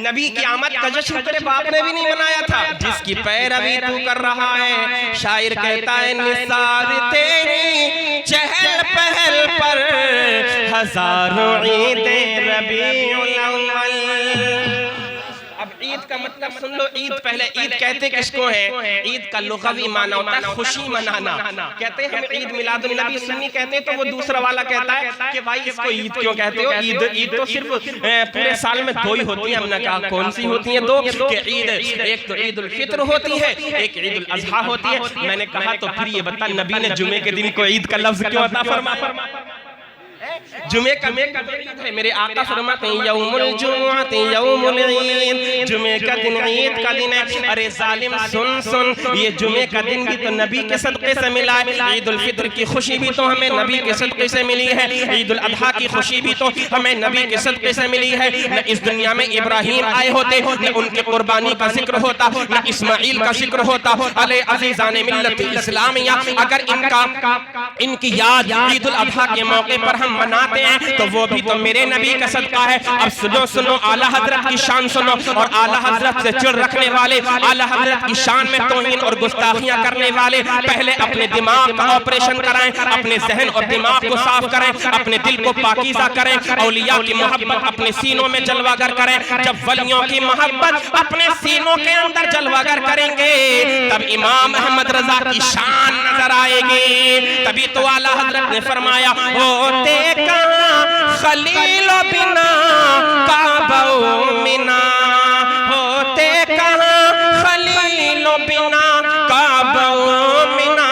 نبی کی آمد کا جشن تیرے باپ نے بھی نہیں منایا تھا جس کی پیروی تو کر رہا ہے شاعر کہتا ہے نثار تیری چہل پہل پر ہزاروں عیدیں ربیع الاول اب عید کا مطلب سن لو عید پہلے عید کہتے کس کو ہے عید کا لغوی معنی ہوتا ہے خوشی منانا کہتے ہیں ہم عید میلاد النبی سنی کہتے ہیں تو وہ دوسرا والا کہتا ہے کہ بھائی اس کو عید کیوں کہتے ہو عید تو صرف پورے سال میں دو ہی ہوتی ہیں ہم نے کہا کون سی ہوتی ہیں دو کہ عید ایک تو عید الفطر ہوتی ہے ایک عید الاضحیٰ ہوتی ہے میں نے کہا تو پھر یہ بتا نبی نے جمعے کے دن کو عید کا لفظ کیوں عطا فرمایا جمعے کا عید ہے میرے آقا فرماتے ہیں یوم الجمعہ یوم العید جمعے کا دن عید کا دن ہے ارے ظالم سن یہ جمعے کا دن بھی تو نبی کے صدقے سے ملا ہے عید الفطر کی خوشی بھی تو ہمیں نبی کے صدقے سے ملی ہے عید الاضحیٰ کی خوشی بھی تو ہمیں نبی کے صدقے سے ملی ہے نہ اس دنیا میں ابراہیم آئے ہوتے نہ ان کے قربانی کا ذکر ہوتا نہ اسماعیل کا ذکر ہوتا علی عزیزان ملت اسلامیہ اگر ان کی یاد عید الاضحیٰ کے موقع پر ہم مناتے ہیں تو وہ بھی تو میرے نبی کا صدقہ ہے اب سنو اعلیٰ حضرت کی شان سنو اور اعلیٰ حضرت سے چڑ رکھنے والے اعلیٰ حضرت کی شان میں توہین اور گستاخیاں کرنے والے پہلے اپنے دماغ کا آپریشن کرائیں اپنے ذہن اور دماغ کو صاف کریں اپنے دل کو پاکیزہ کریں اولیاء کی محبت اپنے سینوں میں جلواگر کریں جب ولیوں کی محبت اپنے سینوں کے اندر جلواگر کریں گے تب امام احمد رضا کی شان نظر آئے گی تبھی تو اعلیٰ حضرت نے فرمایا ہوتے خلیل و بنا کعبہ و منا ہوتے کہاں خلیل و بنا کعبہ و منا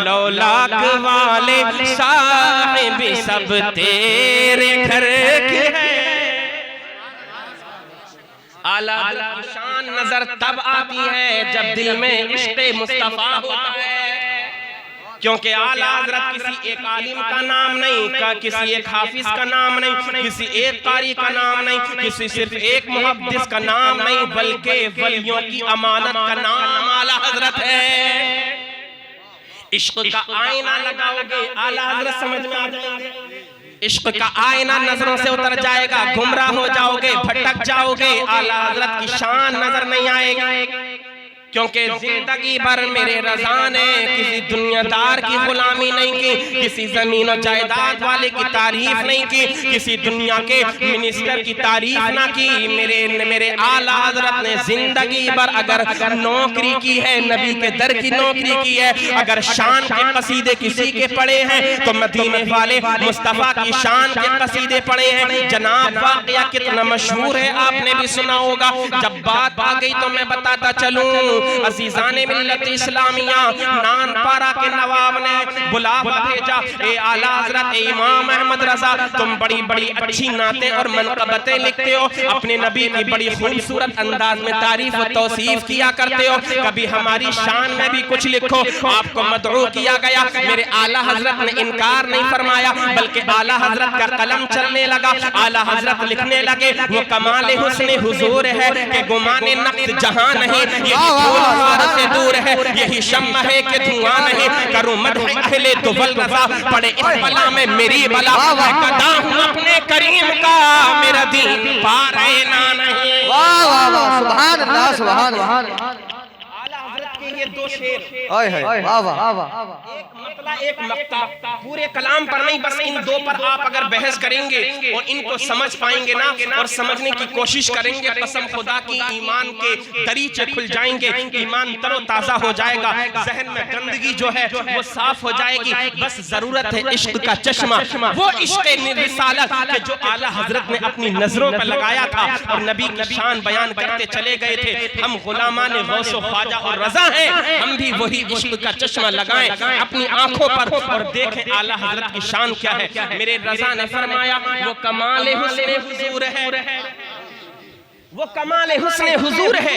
لولاک والے صاحب سب تیرے گھر کی ہے اعلیٰ حضرت کی شان نظر تب آتی ہے جب دل میں عشق مصطفیٰ ہوتا ہے کیونکہ اعلیٰ حضرت کسی ایک عالم کا نام نہیں کسی ایک حافظ کا نام نہیں کسی ایک قاری کا نام نہیں کسی صرف ایک محدث کا نام نہیں بلکہ ولیوں کی امانت کا نام اعلیٰ حضرت ہے عشق کا آئینہ لگاؤ گے اعلیٰ حضرت سمجھ میں آ جائیں گے عشق کا آئینہ نظروں سے اتر جائے گا، گمراہ ہو جاؤ گے، بھٹک جاؤ گے، اعلیٰ حضرت کی شان نظر نہیں آئے گی، کیونکہ زندگی بھر میرے رضا نے کسی دنیا دار کی غلامی نہیں کی، کسی زمین و جائیداد والے کی تعریف نہیں کی، کسی دنیا کے منسٹر کی تعریف نہ کی۔ میرے اعلیٰ حضرت نے زندگی بھر اگر نوکری کی ہے، نبی کے در کی نوکری کی ہے، اگر شان کے قصیدے کسی کے پڑھے ہیں تو مدینے والے مصطفیٰ کی شان کے قصیدے پڑھے ہیں۔ جناب واقعہ کتنا مشہور ہے، آپ نے بھی سنا ہوگا۔ جب بات آ گئی تو میں بتاتا چلوں، عزیزان ملت اسلامیہ، نان پارا کے نواب نے بلاوا بھیجا، اے اعلیٰ حضرت، اے امام احمد رضا، تم بڑی بڑی اچھی نعتیں اور منقبتیں لکھتے ہو، اپنے نبی کی بڑی خوبصورت انداز میں تعریف و توصیف کیا کرتے ہو، کبھی ہماری شان میں بھی کچھ لکھو۔ آپ کو مدعو کیا گیا، میرے اعلیٰ حضرت نے انکار نہیں فرمایا، بلکہ اعلیٰ حضرت کا قلم چلنے لگا، اعلیٰ حضرت لکھنے لگے، وہ کمال حسن حضور ہے کہ گمان نقص جہاں نہیں، یہی سے دور ہے، یہی شمع ہے کہ دھواں نہیں، کروں مدح اہل دول رضا، پڑے اس بلا میں میری بلا، میں قدا ہوں اپنے کریم کا، میرا دین پارینا نہیں۔ واہ واہ واہ، سبحان اللہ، سبحان اللہ۔ اعلیٰ حضرت کے یہ دو شعر، واہ واہ، ایک مطلع ایک مقطع، پورے کلام پر نہیں، بس ان دو پر آپ اگر بحث کریں گے اور ان کو سمجھ پائیں گے نا اور سمجھنے کی کوشش کریں گے، قسم خدا کی ایمان کے دریچے کھل جائیں گے، ایمان تر و تازہ ہو جائے گا، ذہن میں گندگی جو ہے وہ صاف ہو جائے گی۔ بس ضرورت ہے عشق کا چشمہ، وہ عشق رسالت کہ جو اعلیٰ حضرت نے اپنی نظروں پر لگایا تھا اور نبی کی شان بیان کرتے چلے گئے تھے۔ ہم غلامان غوث و خواجہ اور رضا ہیں، ہم بھی وہی عشق کا چشمہ لگائیں اپنی آنکھوں پر اور دیکھیں اعلیٰ حضرت کی شان کیا ہے۔ میرے رضا نے فرمایا، وہ کمال حسن حضور ہے، وہ کمال حسن حضور ہے،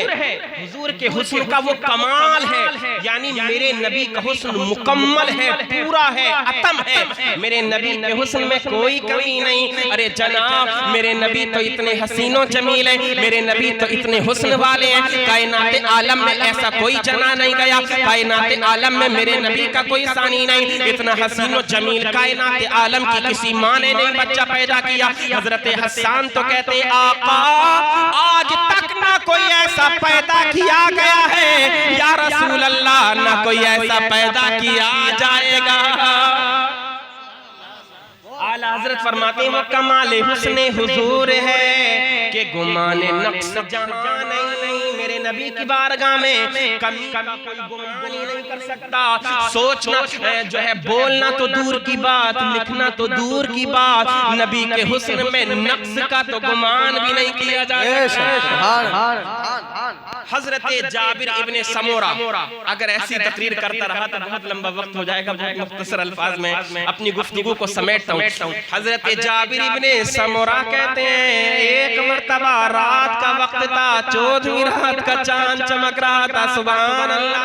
حضور کے حسن کا وہ کمال ہے، یعنی میرے نبی کا حسن مکمل ہے، پورا ہے، اتم ہے، میرے نبی کے حسن میں کوئی کمی نہیں۔ ارے جناب، میرے نبی تو اتنے حسین و جمیل ہیں، میرے نبی تو اتنے حسن والے ہیں، کائنات عالم میں ایسا کوئی جنا نہیں گیا، کائنات عالم میں میرے نبی کا کوئی ثانی نہیں، اتنا حسین و جمیل کائنات عالم کی کسی ماں نے نہیں بچہ پیدا کیا۔ حضرت حسان تو کہتے آقا آج تک نہ کوئی ایسا پیدا کیا گیا ہے، یا رسول اللہ نہ کوئی ایسا پیدا کیا جائے گا۔ اعلیٰ حضرت فرماتے ہیں وہ کمال حسن حضور ہے کہ گمان نقص جہاں نہیں، میرے نبی کی بارگاہ میں کمی کا کوئی گمان ہی نہیں کر سکتا۔ سوچنا جو ہے، بولنا تو دور کی بات، لکھنا تو دور کی بات، نبی کے حسن میں نقص کا تو گمان بھی نہیں کیا جا سکتا۔ حضرت جابر ابن سمورہ، اگر ایسی تقریر کرتا رہا تو بہت لمبا وقت ہو جائے گا، بہت مختصر الفاظ میں اپنی گفتگو کو سمیٹتا ہوں۔ حضرت جابر ابن سمورہ کہتے ہیں ایک مرتبہ رات کا وقت تھا، 14ویں رات کا چاند چمک رہا تھا، سبحان اللہ۔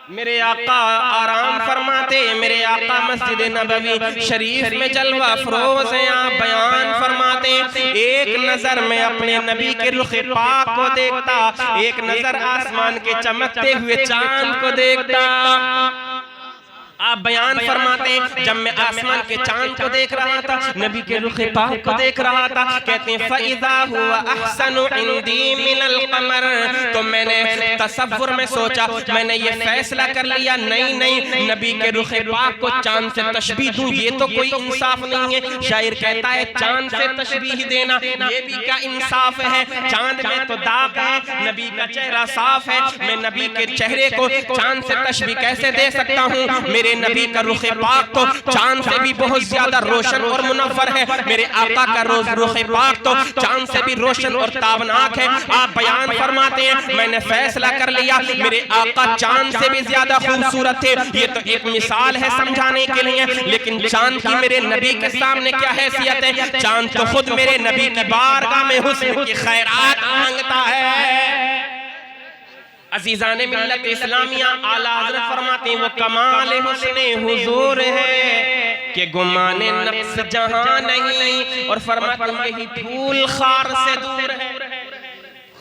میرے آقا آرام فرماتے، میرے آقا مسجد نبوی شریف میں جلوہ افروز ہیں، آپ بیان فرماتے، ایک نظر میں اپنے نبی کے رخ پاک کو دیکھتا، ایک نظر آسمان کے چمکتے ہوئے چاند کو دیکھتا۔ آپ بیان فرماتے ہیں جب میں آسمان کے چاند کو دیکھ رہا تھا، نبی کے رخ پاک کو دیکھ رہا تھا، کہتے ہیں فَإِذَا هُوَ أَحْسَنُ عِنْدِي مِنَ الْقَمَرِ، تو میں نے تصور میں سوچا، میں نے یہ فیصلہ کر لیا، نہیں نبی کے رخ پاک کو چاند سے تشبیہ دوں، یہ تو کوئی انصاف نہیں ہے۔ شاعر کہتا ہے چاند سے تشبیہ دینا یہ بھی کیا انصاف ہے، چاند میں تو داغ ہے، نبی کا چہرہ صاف ہے، میں نبی کے چہرے کو چاند سے تشبیہ کیسے دے سکتا ہوں؟ میرے نبی کا رخ پاک تو چاند سے بھی بہت زیادہ روشن اور منور ہے، میرے آقا کا رخ پاک تو چاند سے بھی روشن اور تابناک ہے۔ آپ بیان فرماتے ہیں میں نے فیصلہ کر لیا، میرے آقا چاند سے بھی زیادہ خوبصورت تھے۔ یہ تو ایک مثال ہے سمجھانے کے لیے، لیکن چاند کی میرے نبی کے سامنے کیا حیثیت ہے؟ چاند تو خود میرے نبی کی بارگاہ میں حسن کی خیرات مانگتا ہے۔ عزیزان ملت اسلامیہ، اعلیٰ حضرت فرماتے ہیں وہ کمال حسن حضور ہے کہ گمان نقص جہاں نہیں، اور فرماتے ہیں یہی پھول خار سے دور ہے۔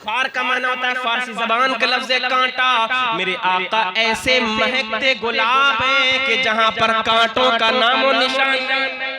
خار کا معنی ہوتا ہے فارسی زبان کا لفظ کانٹا، میرے آقا ایسے مہکتے گلاب ہیں کہ جہاں پر کانٹوں کا نام و نشان نہیں۔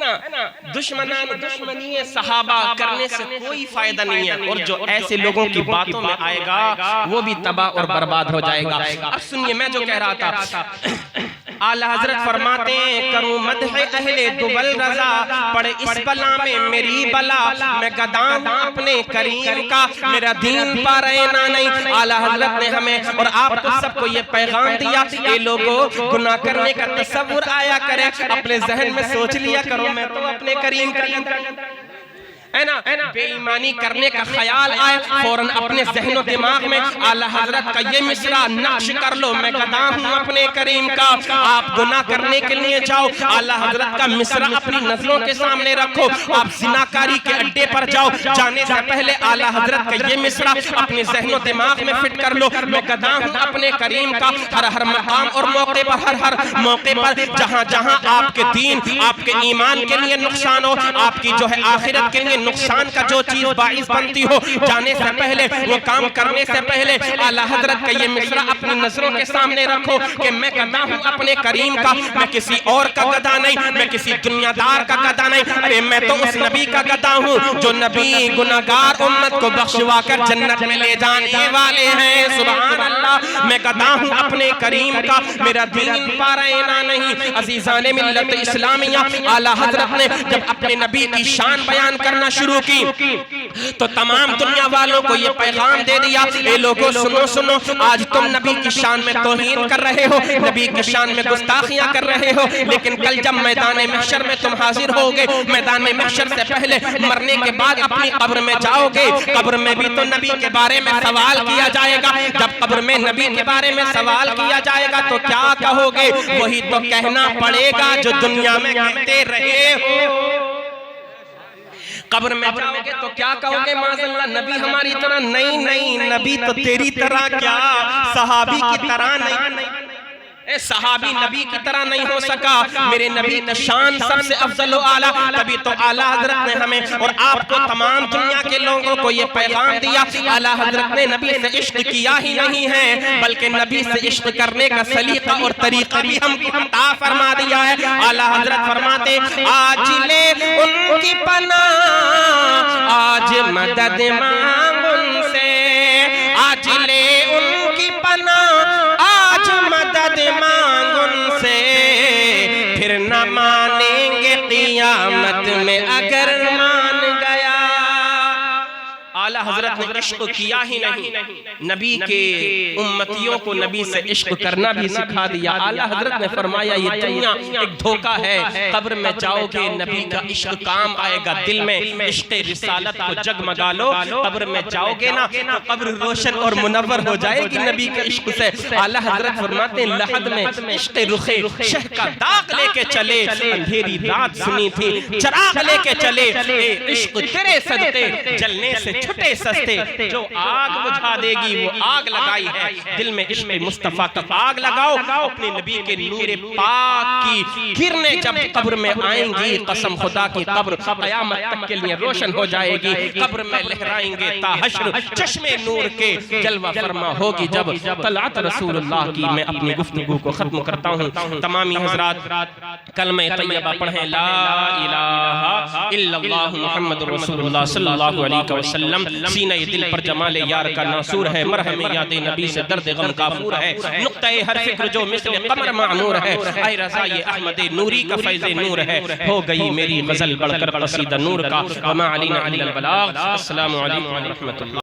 نا دشمنی صحابہ کرنے سے کوئی فائدہ نہیں ہے، اور جو ایسے لوگوں کی باتوں میں آئے گا وہ بھی تباہ اور برباد ہو جائے گا۔ اب سنیے میں جو کہہ رہا تھا، اعلی حضرت فرماتے ہیں کروں مدح اہل دول رضا، پڑے اس بلا میں میری بلا، میں گدا ہوں اپنے کریم کا، میرا دین پا رہے نہ نہیں۔ اعلی حضرت نے ہمیں اور آپ کو سب کو یہ پیغام دیا، اے لوگوں گناہ کرنے کا تصور آیا کرے، اپنے ذہن میں سوچ لیا کرو میں تو اپنے کریم ہے نا، بے ایمانی کرنے کا خیال آئے فوراً اپنے ذہن و دماغ میں اعلی حضرت کا یہ مصرع نقش کر لو، میں گدا ہوں اپنے کریم کا۔ آپ گناہ کرنے کے لیے جاؤ، اعلی حضرت کا مصرع اپنی نظروں کے سامنے رکھو، آپ زناکاری کے اڈے پر جاؤ، جانے سے پہلے اعلی حضرت کا یہ مصرع اپنے ذہن و دماغ میں فٹ کر لو، میں گدا ہوں اپنے کریم کا۔ ہر مقام اور موقع پر ہر موقع پر جہاں جہاں آپ کے دین آپ کے ایمان کے لیے نقصان ہو، آپ کی جو ہے آخرت کے لیے نقصان کا جو چیز باعث بنتی ہو، جانے سے پہلے وہ کام کرنے سے پہلے اعلی حضرت کا یہ مصرع اپنی نظروں کے سامنے رکھو کہ میں گدا ہوں اپنے کریم کا، میں کسی اور کا گدا نہیں، میں کسی دنیا دار کا گدا نہیں، ارے میں تو اس نبی کا گدا ہوں جو نبی گناہگار امت کو بخشوا کر جنت میں لے جانے والے ہیں۔ سبحان اللہ، میں گدا ہوں اپنے کریم کا، میرا دین پا رہے نہ نہیں۔ عزیزان ملت اسلامیہ، اعلی حضرت نے جب اپنے نبی کی شان بیان کرنا شروع کی تو تمام دنیا والوں کو یہ پیغام دے دیا، اے لوگوں سنو، آج تم نبی کی شان میں توہین کر رہے ہو، نبی کی شان میں گستاخیاں کر رہے ہو، لیکن کل جب میدان محشر میں تم حاضر ہوگے، میدان محشر سے پہلے مرنے کے بعد اپنی قبر میں جاؤ گے، قبر میں بھی تو نبی کے بارے میں سوال کیا جائے گا۔ جب قبر میں نبی کے بارے میں سوال کیا جائے گا تو کیا کہو گے؟ وہی تو کہنا پڑے گا جو دنیا میں کہتے رہے ہو۔ قبر میں جاؤ گے تو کیا کہو گے؟ معاذ اللہ نبی ہماری طرح نہیں، نبی تو تیری طرح کیا، صحابی کی طرح نہیں، اے صحابی نبی کی طرح نہیں ہو سکا، میرے نبی کی شان سب سے افضل و اعلیٰ، تبھی تو اعلیٰ حضرت نے ہمیں اور آپ کو تمام دنیا کے لوگوں کو یہ پیغام دیا۔ اعلیٰ حضرت نے نبی سے عشق کیا ہی نہیں ہے بلکہ نبی سے عشق کرنے کا سلیقہ اور طریقہ بھی ہم کو عطا فرما دیا ہے۔ اعلیٰ حضرت فرماتے آج لے ان کی پناہ، آج مدد مانگ ان سے، آج لے ان کی پناہ، آج مدد مانگ ان سے، پھر نہ مانیں گے قیامت میں اگر مان گیا۔ اعلیٰ حضرت نے عشق کیا ہی نہیں، نبی کے امتیوں کو نبی سے عشق کرنا بھی سکھا دیا۔ اعلیٰ حضرت نے فرمایا یہ دنیا ایک دھوکہ ہے، قبر میں جاؤ گے نبی کا عشق کام آئے گا، دل میں عشق رسالت کو جگمگا لو، قبر میں جاؤ گے نا تو قبر روشن اور منور ہو جائے گی نبی کے عشق سے۔ اعلیٰ حضرت فرماتے ہیں لحد میں عشق رخ شہ کا داغ لے کے چلے، اندھیری رات سنی تھی چراغ لے کے چلے، اے عشق تیرے صدقے جلنے سے چھٹے سستے، جو آگ بجھا دے گی وہ آگ لگائی ہے، دل میں عشق مصطفیٰ کی آگ لگاؤ، اپنے نبی کے نور پاک کی کرنیں جب قبر میں آئیں گی، قسم خدا کی قبر قیامت تک کے لیے روشن ہو جائے گی، قبر میں لہرائیں گے تا حشر چشم نور کے، جلوہ فرما ہوگی جب طلعت رسول اللہ کی۔ میں اپنی گفتگو کو ختم کرتا ہوں، تمامی حضرات کلمہ طیبہ پڑھیں، لا الہ الا اللہ محمد رسول اللہ صلی اللہ علیہ وسلم۔ سینہ دل پر جمال یار کا ناصور ہے، مرہم یاد نبی سے درد غم کافور ہے، نقطہ ہر فکر جو مثل قمر معمور ہے، اے رضائے احمد نوری کا فیض نور ہے، ہو گئی میری غزل بڑھ کر قصیدہ نور کا، وما علینا الا البلاغ۔ السلام علیکم ورحمۃ اللہ۔